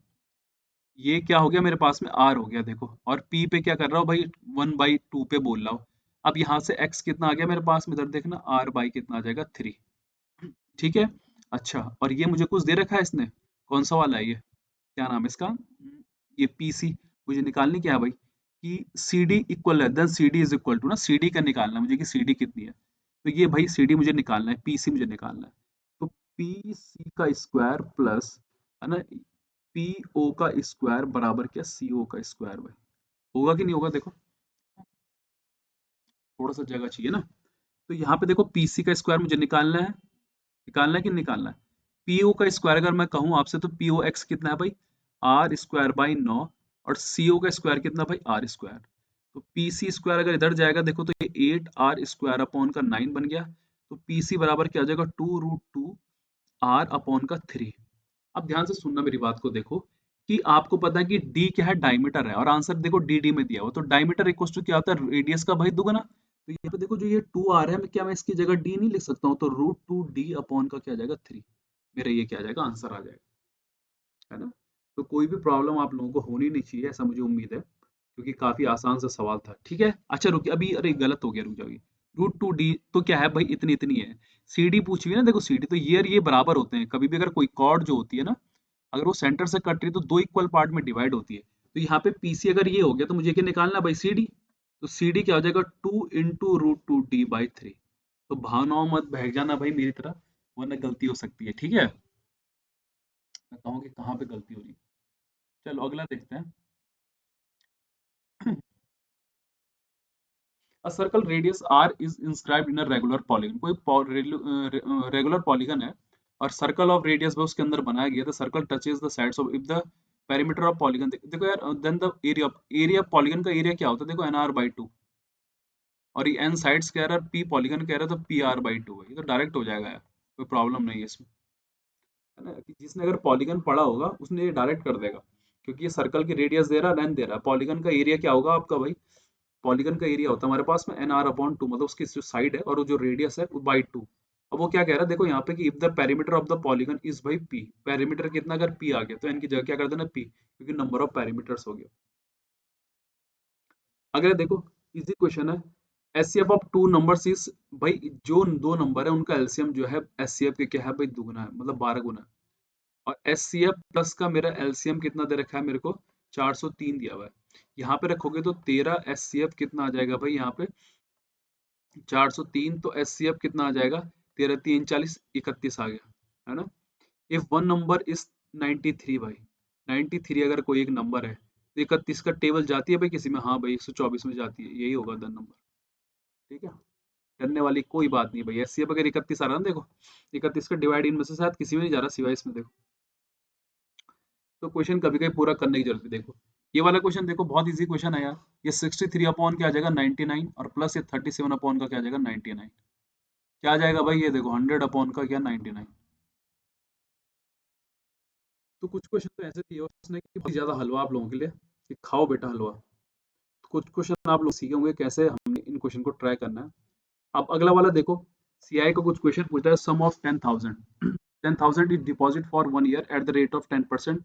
ये क्या हो गया मेरे पास में आर हो गया देखो, और पी पे क्या कर रहा हूँ भाई 1/2 पे बोल रहा हूँ। अब यहाँ से एक्स कितना आ गया मेरे पास में, इधर देखना आर बाई कितना आ जाएगा 3, ठीक है। अच्छा और ये मुझे कुछ दे रखा है इसने, कौन सा वाला है ये, क्या नाम है इसका, ये पीसी। मुझे निकालनी क्या है भाई, कि सी डी इक्वल है, then C D is equal to ना, सी डी का निकालना है मुझे कि सी डी कितनी है। तो ये भाई सी डी मुझे निकालना है, पीसी मुझे निकालना है। तो पी सी का स्क्वायर प्लस, है ना, पी ओ का स्क्वायर बराबर क्या सी ओ का स्क्वायर, भाई होगा कि नहीं होगा देखो, थोड़ा सा जगह चाहिए ना। तो यहाँ पे देखो पीसी का स्क्वायर मुझे निकालना है कि नहीं निकालना है। पीओ का स्क्वायर अगर मैं कहूँ आपसे तो पीओ एक्स कितना है भाई आर स्क्वायर बाई 9, और सीओ का स्क्वायर कितना भाई आर स्क्वायर। तो पी सी स्क्वायर अगर इधर जाएगा देखो तो ये 8 आर स्क्वायर अपॉन का 9 बन गया। तो पीसी बराबर क्या आ जाएगा 2√2 r/3। अब ध्यान से सुनना मेरी बात को, देखो कि आपको पता है कि d क्या है, डायमीटर है, और आंसर देखो डी में दिया हुआ, तो डायमीटर इक्वल टू क्या होता है, रेडियस का भाई दुगना। तो यहाँ पे देखो जो ये 2 आ रहा है, क्या मैं इसकी जगह d नहीं लिख सकता हूँ, तो √2d का क्या आ जाएगा 3, मेरा ये क्या आ जाएगा, आंसर आ जाएगा, है ना। तो कोई भी प्रॉब्लम आप लोगों को होनी नहीं चाहिए, ऐसा मुझे उम्मीद है, क्योंकि काफी आसान सा सवाल था। ठीक है, अच्छा रुकिए, अभी अरे गलत हो गया, रुक जाओ। √2d तो क्या है भाई, इतनी इतनी है। सी डी पूछी हुई है ना, देखो सी डी तो ये और ये बराबर होते हैं, कभी भी अगर कोई कॉर्ड जो होती है ना, अगर वो सेंटर से कट रही है तो दो इक्वल पार्ट में डिवाइड होती है। तो यहाँ पे पीसी अगर ये हो गया, तो मुझे क्या निकालना भाई, सी डी। तो सी डी क्या हो जाएगा, 2 × √2d/3। तो भावनाओं मत बहक जाना भाई मेरी तरह, वरना गलती हो सकती है, ठीक है। मैं कहूँ कि कहाँ पे गलती हो रही है। चलो अगला देखते हैं। A circle radius r is inscribed in a regular polygon। कोई रेगुलर पॉलीगन है और सर्कल ऑफ रेडियस भी उसके अंदर बनाया गया था। Circle touches the sides of, if the perimeter of polygon, देखो यार, देन द एरिया पॉलीगन का एरिया क्या होता है, देखो nr/2, और ये n साइड्स कह रहा है, p पॉलीगन कह रहा है, तो pr/2 है। ये तो डायरेक्ट हो जाएगा यार, कोई प्रॉब्लम नहीं है इसमें, है ना। कि जिसने अगर पॉलीगन पढ़ा होगा उसने ये डायरेक्ट कर देगा, क्योंकि ये सर्कल की रेडियस दे रहा है, लेंथ दे रहा है। पॉलीगन का एरिया क्या होगा आपका भाई, पॉलीगन का एरिया होता है हमारे पास में nr/2, मतलब उसकी जो साइड है और वो जो रेडियस है वो बाई 2। अब वो क्या कह रहा है, देखो यहाँ पे कि if the perimeter of the polygon is by p, perimeter कितना, अगर p आ गया तो n की जगह क्या कर देना p, क्योंकि नंबर ऑफ पेरीमीटर्स हो गया। अगला देखो, इजी क्वेश्चन है। HCF of two numbers is, भाई जो दो नंबर है उनका एलसीएम जो है एचसीएफ के क्या है भाई, दुगना है, मतलब 12 गुना है। और एचसीएफ प्लस का मेरा एलसीएम कितना दे रखा है मेरे को, 403 दिया हुआ है। यहाँ पे रखोगे तो 13 एचसीएफ कितना आ जाएगा भाई, यहाँ पे 403, तो एचसीएफ कितना आ जाएगा, 13 3 40 31 आ गया, है ना। इफ वन नंबर इज 93 भाई, 93 अगर कोई एक नंबर है, तो 31 का टेबल जाती है भाई किसी में, हाँ भाई 124 में जाती है, यही होगा द नंबर। ठीक है, डरने वाली कोई बात नहीं भाई, एचसीएफ अगर 31 आ रहा है ना, देखो 31 का डिवाइड इनमें से शायद किसी में नहीं जा रहा सिवाय इसमें, देखो। तो क्वेश्चन कभी कभी पूरा करने की जरूरत है। देखो ये वाला क्वेश्चन, देखो बहुत इजी क्वेश्चन है यार। ये 63 अपॉन क्या आ जाएगा 99, और प्लस ये 37 अपॉन का क्या आ जाएगा 99, क्या आ जाएगा भाई, ये देखो 100 अपॉन का क्या 99। तो कुछ क्वेश्चन तो ऐसे दिए उसने कि बहुत ज्यादा हलवा आप लोगों के लिए, कि खाओ बेटा हलवा। तो कुछ क्वेश्चन आप लोग सीखे होंगे कैसे हमने इन क्वेश्चन को ट्राई करना है। अब अगला वाला देखो, सीआई का कुछ क्वेश्चन पूछता है, sum of 10,000, 10,000 is deposit for 1 year at the rate of 10%।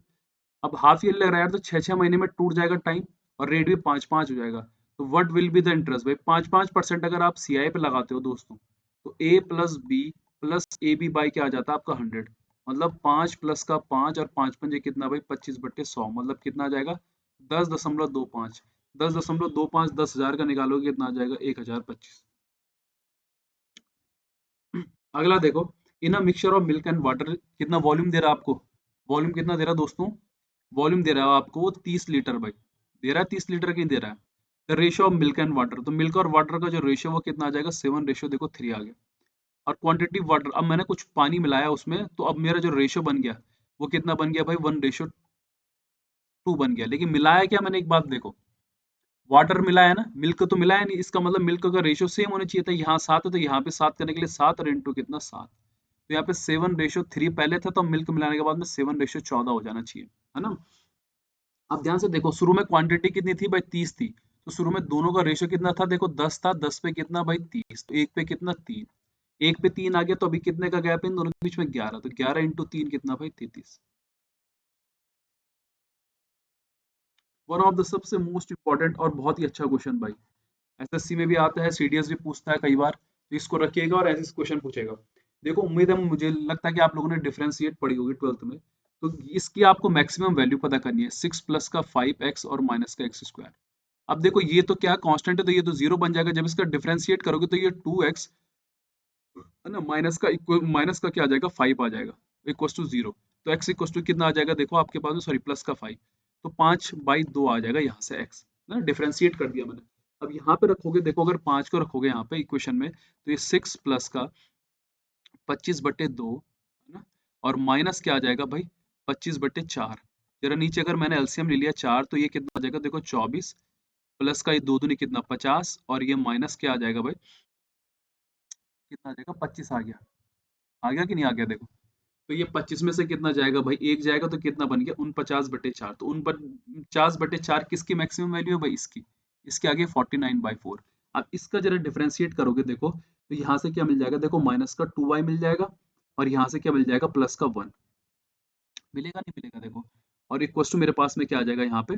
अब हाफ ईयर लग रहा है यार, तो 6 6 महीने में टूट जाएगा टाइम, और रेट भी 5 5 हो जाएगा। तो what will be the interest, भाई 5 5% अगर आप सीआई पे लगाते हो दोस्तों, तो A plus B plus A B by क्या आ जाता है आपका 100, मतलब 5 प्लस का 5, और 5 5 कितना भाई 25/100, मतलब कितना आ जाएगा 10.25। 10.25 10,000 का निकालोगे कितना आ जाएगा 1025। अगला देखो, in a mixture of milk and water, कितना वॉल्यूम दे रहा है आपको, वॉल्यूम कितना दे रहा है दोस्तों, वॉल्यूम दे रहा है आपको वो 30 लीटर भाई, दे रहा है 30 लीटर की दे रहा है। The ratio of milk and water, तो मिल्क और वाटर का जो रेशियो वो कितना आ जाएगा 7, देखो 3 आ गया। और क्वांटिटी वाटर, अब मैंने कुछ पानी मिलाया उसमें, तो अब मेरा जो रेशियो बन गया वो कितना बन गया भाई 1:2 बन गया। लेकिन मिलाया क्या मैंने, एक बात देखो, वाटर मिलाया ना, मिल्क तो मिलाया नहीं, इसका मतलब मिल्क का रेशियो सेम होना चाहिए था, यहाँ 7 है तो यहाँ पे 7 करने के लिए 7 और इंटू कितना 7, तो यहाँ पे 7:3 पहले था, तो मिल्क मिलाने के बाद में 7:14 हो जाना चाहिए, है ना। अब ध्यान से देखो, शुरू में क्वांटिटी कितनी थी भाई 30 थी, तो शुरू में दोनों का रेशियो कितना था, देखो 10 था, 10 पे कितना भाई 30, तो एक पे कितना 3, एक पे 3 आ गया, तो अभी कितने का गैप है इन दोनों के बीच में 11, तो 11 × 3 कितना भाई 33। वन ऑफ द सबसे मोस्ट इंपॉर्टेंट और बहुत ही अच्छा क्वेश्चन भाई, एसएससी में भी आता है, सीडीएस भी पूछता है कई बार, तो इसको रखिएगा और ऐसे क्वेश्चन पूछेगा। देखो उम्मीद है, मुझे लगता है कि आप लोगों ने डिफरेंशिएट पढ़ी होगी 12th में, तो इसकी आपको मैक्सिमम वैल्यू पता करनी है, 6 प्लस का 5x और माइनस का एक्स स्क्वायर। अब देखो ये तो क्या कांस्टेंट है, तो ये तो जीरो बन जाएगा, जब इसका डिफरेंशिएट करोगे तो ये 2x, है ना, माइनस का क्या आ जाएगा 5 आ जाएगा, इक्वल टू 0। तो x इक्वल टू कितना आ जाएगा, देखो आपके पास में, सॉरी प्लस का 5, तो 5/2 आ जाएगा यहाँ से x, ना डिफरेंशिएट कर दिया मैंने। अब यहाँ पे रखोगे, देखो अगर 5 को रखोगे यहाँ पे इक्वेशन में, तो ये 6 प्लस का 25/2, है ना, और माइनस क्या आ जाएगा भाई 25/4। जरा नीचे अगर मैंने एलसीएम ले लिया 4, तो ये कितना आ जाएगा, देखो 24, प्लस का ये दो दूनी कितना 50, और ये माइनस क्या आ जाएगा भाई कितना आ जाएगा, 25 आ गया कि नहीं आ गया देखो। तो ये 25 में से कितना जाएगा भाई, एक जाएगा तो कितना बन गया, 49/4। तो 49/4 किसकी मैक्सिमम वैल्यू है भाई, इसकी। इसके आगे 49/4। अब इसका जरा डिफरेंशिएट करोगे देखो, तो यहाँ से क्या मिल जाएगा देखो, माइनस का 2y मिल जाएगा, और यहाँ से क्या मिल जाएगा, प्लस का 1 मिलेगा, नहीं मिलेगा देखो। और इक्वल टू मेरे पास में क्या आ जाएगा यहाँ पे,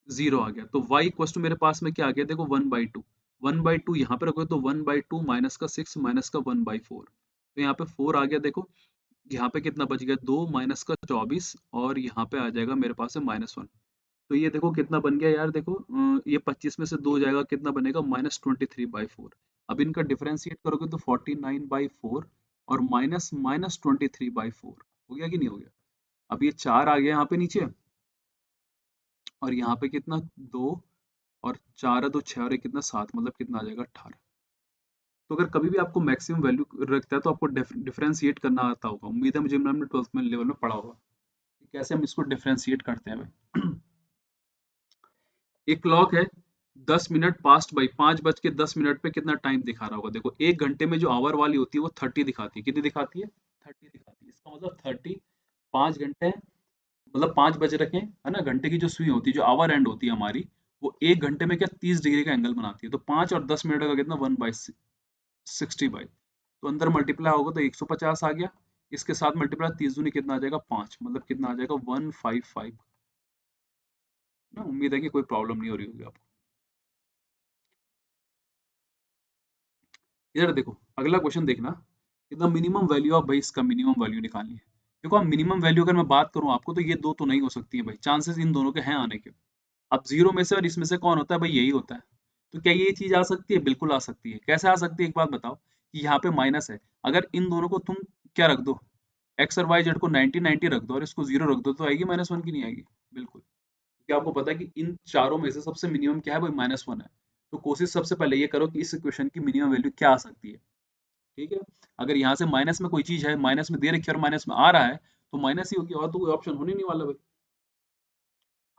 0 आ गया। तो y इक्वल टू मेरे पास में क्या आ गया देखो, 1/2। 1/2 यहाँ पे रखोगे तो 1/2 माइनस का 6 माइनस का 1/4। तो यहाँ पे 4 आ गया देखो। यहाँ पे कितना बच गया, 2 माइनस का 24, और यहाँ पे आ जाएगा मेरे पास है -1। तो ये देखो कितना बन गया यार देखो, ये 25 में से 2 जाएगा, कितना बनेगा, -23/4। अब इनका डिफरेंशिएट करोगे तो 49/4 और माइनस -23/4 हो गया कि नहीं हो गया। अब ये 4 आ गया यहाँ पे नीचे, और यहाँ पे कितना, 2, और 4 है तो 6, और ये कितना 7, मतलब कितना आ जाएगा, 18। तो अगर कभी भी आपको मैक्सिमम वैल्यू रखता है तो आपको डिफरेंशिएट करना आता होगा, उम्मीद है मुझे, हमने 12th में लेवल में पढ़ा होगा कि कैसे हम इसको डिफरेंशिएट करते हैं भाई। एक क्लॉक है, 10 मिनट पास्ट बाई, 5:10 पे कितना टाइम दिखा रहा होगा देखो। एक घंटे में जो आवर वाली होती है वो 30 दिखाती है, कितनी दिखाती है, 30 दिखाती है। इसका मतलब 30, 5 घंटे, मतलब 5 बज रखे हैं, है ना। घंटे की जो सुई होती है, जो आवर एंड होती है हमारी, वो एक घंटे में क्या 30 डिग्री का एंगल बनाती है। तो 5 और 10 मिनट का कितना, 1/60 तो अंदर मल्टीप्लाई होगा तो 150 आ गया। इसके साथ मल्टीप्लाई 30 दूनी कितना आ जाएगा, 5, मतलब कितना आ जाएगा, 155 ना। उम्मीद है कि कोई प्रॉब्लम नहीं हो रही होगी आपको। इधर देखो, अगला क्वेश्चन देखना, द मिनिमम वैल्यू ऑफ, भाई इसका मिनिमम वैल्यू निकालनी है। देखो अब मिनिमम वैल्यू अगर मैं बात करूं आपको, तो ये दो तो नहीं हो सकती है भाई, चांसेस इन दोनों के हैं आने के। अब जीरो में से और इसमें से कौन होता है भाई, यही होता है। तो क्या ये चीज आ सकती है, बिल्कुल आ सकती है। कैसे आ सकती है, एक बात बताओ, कि यहाँ पे माइनस है, अगर इन दोनों को तुम क्या रख दो, एक्स और वाई जेड को 90 90 रख दो और इसको 0 रख दो, तो आएगी -1 की नहीं आएगी, बिल्कुल। क्योंकि आपको पता है कि इन चारों में से सबसे मिनिमम क्या है भाई, -1 है। तो कोशिश सबसे पहले ये करो कि इस इक्वेशन की मिनिमम वैल्यू क्या आ सकती है। ठीक है, अगर यहाँ से माइनस में कोई चीज है, माइनस में दे रखी है और माइनस में आ रहा है, तो माइनस ही होगी, और तो कोई ऑप्शन होने नहीं वाला भाई।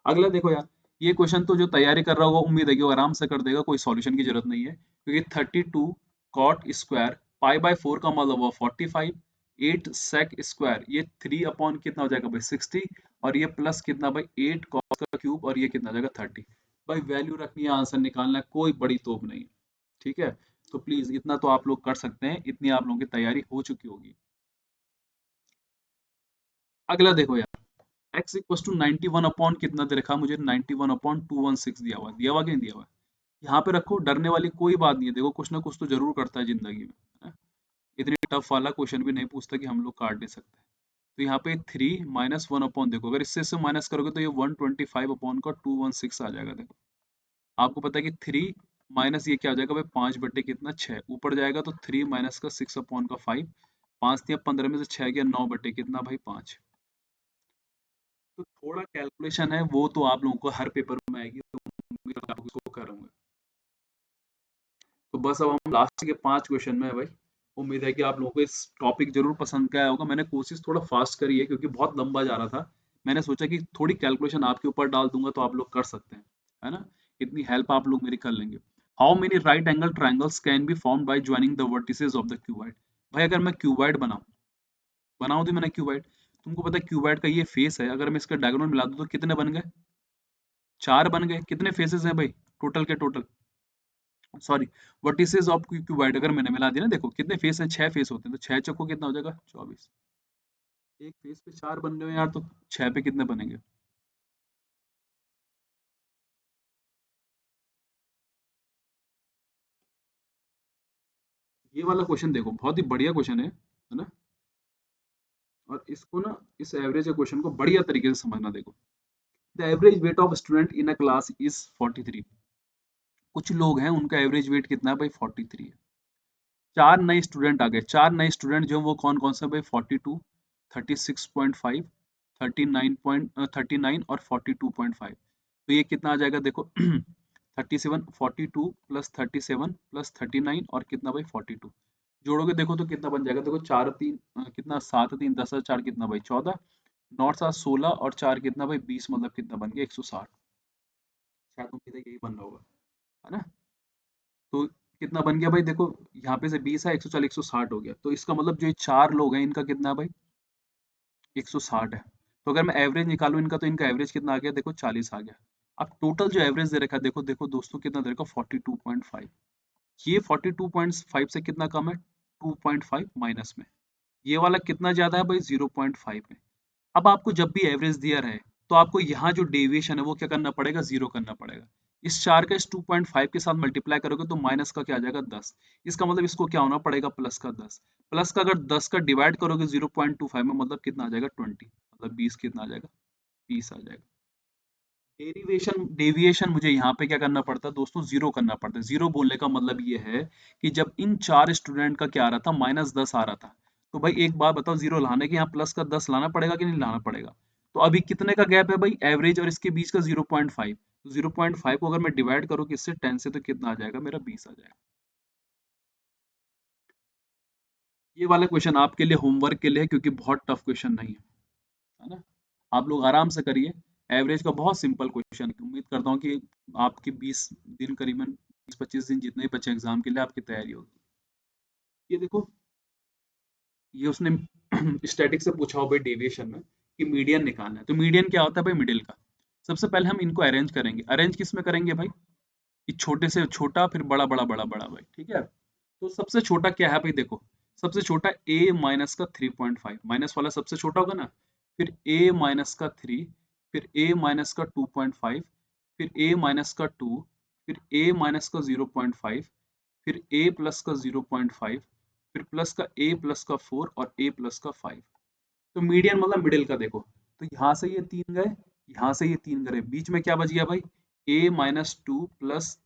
अगला देखो यार, ये क्वेश्चन तो जो तैयारी कर रहा होगा, उम्मीद है कि वो आराम से कर देगा, कोई सॉल्यूशन की जरूरत नहीं है, क्योंकि 32 कॉट स्क्वायर पाई/4 का मतलब हुआ 45, 8 सेक स्क्वायर, ये 3 अपॉन कितना हो जाएगा भाई, 60, और ये प्लस कितना भाई, 8 कॉस का क्यूब, और ये कितना हो जाएगा, 30। भाई वैल्यू रखनी है, आंसर निकालना है, कोई बड़ी तोप नहीं है। ठीक है, तो प्लीज इतना तो आप लोग कर सकते हैं, इतनी आप लोगों की तैयारी हो चुकी होगी। अगला देखो यार, x इक्वल टू 91 अपॉन कितना दे रखा है मुझे, 91/216 दिया हुआ कि नहीं दिया हुआ। यहाँ पे रखो, डरने वाली कोई बात नहीं है, देखो कुछ ना कुछ तो जरूर करता है जिंदगी में, है? इतनी टफ वाला क्वेश्चन भी नहीं पूछता कि हम लोग काट नहीं सकते। तो यहाँ पे 3 - 1 अपॉन, देखो अगर इससे माइनस करोगे तो ये 125 अपॉन का 216 आ जाएगा देखो। आपको पता है कि 3 माइनस ये क्या हो जाएगा भाई, 5 बटे कितना, 6, ऊपर जाएगा तो 3 माइनस का 6 अपॉन का 5, 5 दिया 15 में से 6 गया 9 बटे कितना भाई, 5। तो थोड़ा कैलकुलेशन है, वो तो आप लोगों को हर पेपर में आएगी, तो उम्मीद है आप उसको करोगे। तो बस अब हम लास्ट के 5 क्वेश्चन में है भाई। उम्मीद है कि आप लोगों को इस टॉपिक जरूर पसंद आया होगा। मैंने कोशिश थोड़ा फास्ट करी है क्योंकि बहुत लंबा जा रहा था। मैंने सोचा कि थोड़ी कैलकुलेशन आपके ऊपर डाल दूंगा तो आप लोग कर सकते हैं, है ना। इतनी हेल्प आप लोग मेरी कर लेंगे। How many right angle triangles can be formed by joining the vertices of the cuboid. भाई अगर मैं क्यूबॉइड बनाऊं तो मैंने क्यूबॉइड, तुमको पता है क्यूबॉइड का ये फेस है, अगर मैं इसका डायगोनल मिला दूं तो कितने बन गए, 4 बन गए। कितने फेसेस हैं भाई, टोटल के total, sorry, vertices of cuboid अगर मैंने मिला दिया ना, देखो कितने फेस हैं, 6 फेस होते हैं, तो 6 चक्को कितना हो जाएगा, 24। एक फेस पे 4 बन रहे हो यार, तो 6 पे कितने बनेंगे। ये वाला क्वेश्चन देखो, बहुत ही बढ़िया क्वेश्चन है ना। और इसको ना, इस एवरेज क्वेश्चन को बढ़िया तरीके से समझना देखो। The average weight of student in a class is 43। कुछ लोग हैं उनका एवरेज वेट कितना है भाई, 43 है। 4 नए स्टूडेंट आ गए, 4 नए स्टूडेंट जो वो कौन कौन सा भाई, 42, 36.5, 39 और 42.5। तो ये कितना आ जाएगा देखो, 37, 42 प्लस 37 प्लस 39 और कितना भाई, 42। जोड़ोगे देखो तो कितना बन जाएगा देखो, 4 3 कितना, 7 3 10 और 4 कितना भाई, 14, 9 7 16 और 4 कितना भाई, 20, मतलब कितना बन गया, 160। शायद उम्मीद है यही बन रहा होगा, है ना। तो कितना बन गया भाई देखो, यहाँ पे से 20 है, 140 160 हो गया, तो इसका मतलब जो ये 4 लोग हैं इनका कितना है भाई, 160 है। तो अगर मैं एवरेज निकालूं इनका, तो इनका एवरेज कितना आ गया देखो, 40 आ गया। अब टोटल जो एवरेज दे रखा है, देखो देखो दोस्तों कितना दे रखा है, 42.5। ये 42.5 से कितना कम है, 2.5 माइनस में। ये वाला कितना ज्यादा है भाई, 0.5 में। अब आपको जब भी एवरेज दिया रहे, तो आपको यहाँ जो डेविएशन है वो क्या करना पड़ेगा, जीरो करना पड़ेगा। इस 4 का इस 2.5 के साथ मल्टीप्लाई करोगे तो माइनस का क्या आ जाएगा, 10। इसका मतलब इसको क्या होना पड़ेगा, प्लस का 10। प्लस का अगर 10 का डिवाइड करोगे 0.25 में, मतलब कितना आ जाएगा, 20, मतलब 20 कितना आ जाएगा, 20 आ जाएगा। डेरिवेशन डेविएशन मुझे यहाँ पे क्या करना पड़ता है दोस्तों, जीरो करना पड़ता है। जीरो बोलने का मतलब ये है कि जब इन 4 स्टूडेंट का क्या आ रहा था, -10 आ रहा था, तो भाई एक बात बताओ, जीरो लाने के यहाँ प्लस का 10 लाना पड़ेगा कि नहीं लाना पड़ेगा। तो अभी कितने का गैप है भाई, एवरेज और इसके बीच का 0.5। तो 0.5 को अगर मैं डिवाइड करूँ किससे, 10 से, तो कितना आ जाएगा मेरा, 20 आ जाएगा। ये वाला क्वेश्चन आपके लिए होमवर्क के लिए है, क्योंकि बहुत टफ क्वेश्चन नहीं है ना। आप लोग आराम से करिए। एवरेज का बहुत सिंपल क्वेश्चन है। उम्मीद करता हूँ कि आपके 20 दिन, करीबन 20-25 दिन जितने भी बचे एग्जाम के लिए, आपकी तैयारी होगी। ये देखो, ये उसने स्टैटिक से पूछा हो भाई डेविएशन में, कि मीडियन निकालना है। तो मीडियन क्या होता है भाई, मिडिल का। सबसे पहले हम इनको अरेंज करेंगे। अरेंज किस में करेंगे भाई, कि छोटे से छोटा, फिर बड़ा बड़ा बड़ा बड़ा भाई, ठीक है। तो सबसे छोटा क्या है भाई, देखो सबसे छोटा a माइनस का 3.5, माइनस वाला सबसे छोटा होगा ना। फिर a माइनस का 3, फिर a माइनस का 2.5, फिर a माइनस का 2, फिर a माइनस का 0.5, फिर a प्लस का 0.5, फिर प्लस का a प्लस का 4 और a प्लस का 5। तो मीडियन मतलब मिडिल का देखो। तो यहाँ से ये 3 गए, यहाँ से ये 3 गए, बीच में क्या बच गया भाई, a minus 2 plus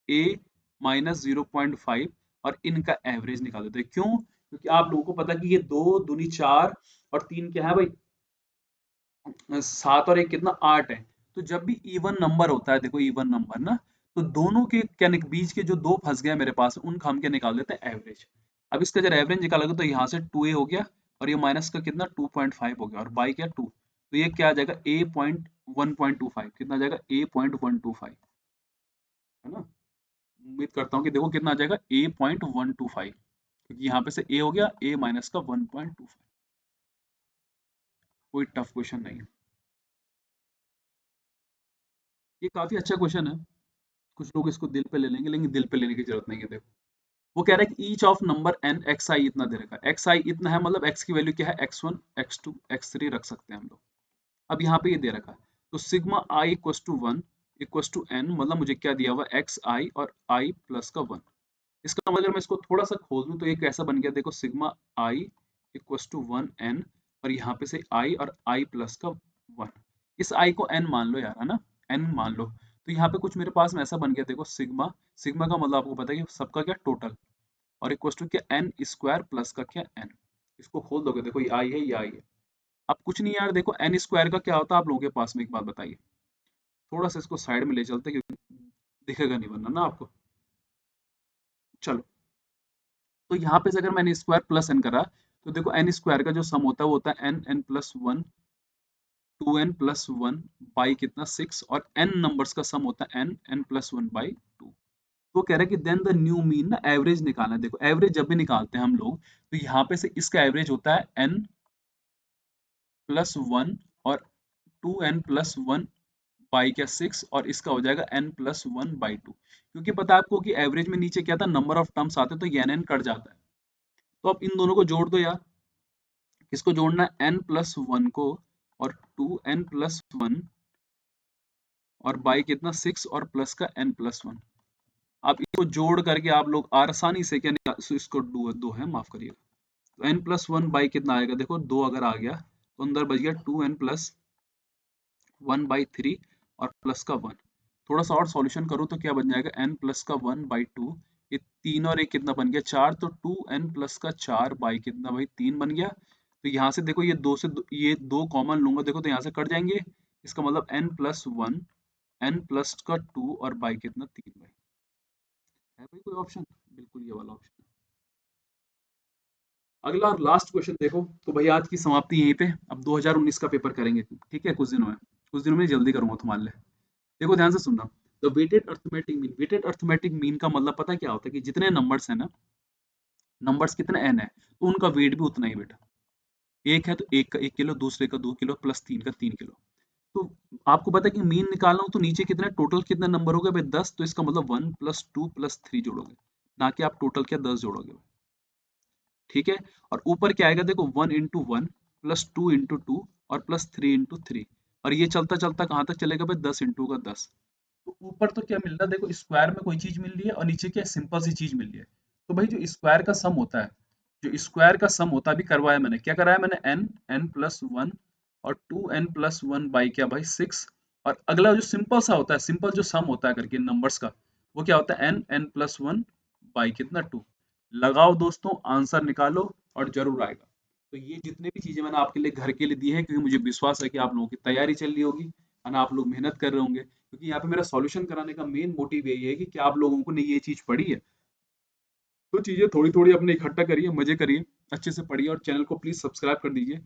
a minus 0.5, और इनका एवरेज निकाल देते हैं। क्यों, क्योंकि आप लोगों को पता है कि ये 2 दूनी 4 और 3 क्या है भाई, 7 और 1 कितना, 8 है। तो जब भी इवन नंबर होता है, देखो इवन नंबर ना, तो दोनों के क्या बीच के जो दो फंस गए मेरे पास, उनका हम क्या निकाल देते हैं, एवरेज। अब इसका जब एवरेज निकालोगे तो यहाँ से 2a हो गया, और ये माइनस का कितना 2.5 हो गया, और बाई क्या 2, तो ये क्या आ जाएगा, a पॉइंट 1.25, कितना आ जाएगा, a.125, है ना। उम्मीद करता हूँ कि देखो कितना आ जाएगा, a.125, क्योंकि यहाँ पे से a हो गया, a माइनस का 1.25। कोई टफ क्वेश्चन नहीं है। ये काफी अच्छा क्वेश्चन है। कुछ लोग इसको दिल पे ले लेंगे, लेकिन दिल पे लेने की जरूरत नहीं है। देखो वो कह रहा है कि each of number N X I इतना दे रखा है। एक्स आई इतना है, मतलब एक्स की वैल्यू क्या है, x1 x2 x3 रख सकते हैं हम लोग। अब यहाँ पे ये दे रखा है, तो sigma I equals to 1 equals to N, मतलब मुझे क्या दिया हुआ, एक्स आई और आई प्लस का 1। इसका मतलब मैं इसको थोड़ा सा खोल दूं तो ये कैसा बन गया, देखो sigma I equals to 1 N, और यहाँ पे से आई और आई प्लस का 1। इस आई को एन मान लो यार, है ना, एन मान लो। तो यहाँ पे कुछ मेरे पास में ऐसा बन गया, देखो सिग्मा, सिग्मा का मतलब आपको पता है कि सबका क्या टोटल, और इक्वल टू क्या, एन स्क्वायर प्लस का क्या, एन। इसको खोल दोगे, देखो ये आई है, ये आई है। अब कुछ नहीं यार, देखो एन स्क्वायर का क्या होता है आप लोगों के पास में, एक बात बताइए। थोड़ा सा इसको साइड में ले चलते, क्योंकि दिखेगा नहीं वरना ना आपको। चलो, तो यहाँ पे से अगर मैंने स्क्वायर प्लस एन करा, तो देखो एन स्क्वायर का जो सम होता है वो होता है N N plus one, 2n+1 by कितना 6, और n नंबर्स का सम होता है N N plus one by 2। तो कह रहा है कि देन द न्यू मीन ना, एवरेज निकालना है। देखो एवरेज जब भी निकालते हैं हम लोग, तो यहाँ पे से इसका एवरेज होता है n प्लस वन, और 2n+1 बाई क्या 6, और इसका हो जाएगा n+1 बाई 2। क्योंकि पता है आपको कि एवरेज में नीचे क्या था, नंबर ऑफ टर्म्स आते हैं, तो ये n कट जाता है। तो अब इन दोनों को जोड़ दो यार। किसको जोड़ना है, n+1 को, और 2n+1, और बाई कितना 6, और प्लस का n+1। अब इसको जोड़ करके आप लोग आसानी से क्या निकाल, इसको दो है, माफ करिएगा। तो n+1 बाई कितना आएगा, देखो 2 अगर आ गया, तो अंदर बच गया 2n+1/3, और प्लस का 1। थोड़ा सा और सॉल्यूशन करूँ तो क्या बन जाएगा, n प्लस का 1/2। ये 3 और 1 कितना बन गया, 4, तो 2n प्लस का 4 बाई कितना भाई 3 बन गया। तो यहाँ से देखो ये दो से ये दो कॉमन लूंगा, देखो तो यहाँ से कट जाएंगे। इसका मतलब n+1, n+2, और बाई कितना 3 भाई। है भाई कोई ऑप्शन, बिल्कुल ये वाला ऑप्शन। अगला और लास्ट क्वेश्चन देखो, तो भाई आज की समाप्ति यहीं पे। अब 2019 का पेपर करेंगे, ठीक है, कुछ दिनों में, कुछ दिनों में जल्दी करूंगा तुम्हारे लिए। देखो ध्यान से सुनना। तो वेटेड अर्थमेटिक मीन का मतलब पता है क्या होता है कि जितने नंबर्स है ना, नंबर्स कितने n है तो उनका वेट भी उतना ही बेटा। एक है तो एक का 1 किलो, दूसरे का 2 किलो, प्लस तीन का 3 किलो। तो आपको पता है कि मीन निकालना हो तो नीचे कितने टोटल कितने नंबर हो गए भाई 10, तो इसका मतलब 1 + 2 + 3 जोड़ोगे, ना कि आप टोटल क्या 10 जोड़ोगे। ठीक है। और ऊपर क्या आएगा देखो 1 × 1 +2 × 2 और +3 × 3। और ये चलता चलता कहाँ तक चलेगा भाई 10 × 10। तो ऊपर तो क्या मिल रहा है देखो, स्क्वायर में कोई चीज मिल रही है और नीचे क्या सिंपल सी चीज मिल रही है। तो भाई जो स्क्वायर का सम होता है, जो स्क्वायर का सम होता है अभी करवाया मैंने, क्या कराया मैंने, n+1 और 2n+1 बाई क्या भाई 6। और अगला जो सिंपल सा होता है, सिंपल जो सम होता है करके नंबर्स का, वो क्या होता है n+1 बाई कितना 2। लगाओ दोस्तों, आंसर निकालो और जरूर आएगा। तो ये जितने भी चीजें मैंने आपके लिए घर के लिए दी है, क्योंकि मुझे विश्वास है कि आप लोगों की तैयारी चल रही होगी है ना, आप लोग मेहनत कर रहे होंगे, क्योंकि यहाँ पे मेरा सॉल्यूशन कराने का मेन मोटिव यही है कि क्या आप लोगों ने ये चीज पढ़ी है। तो चीजें थोड़ी थोड़ी अपने इकट्ठा करिए, मजे करिए, अच्छे से पढ़िए और चैनल को प्लीज सब्सक्राइब कर दीजिए,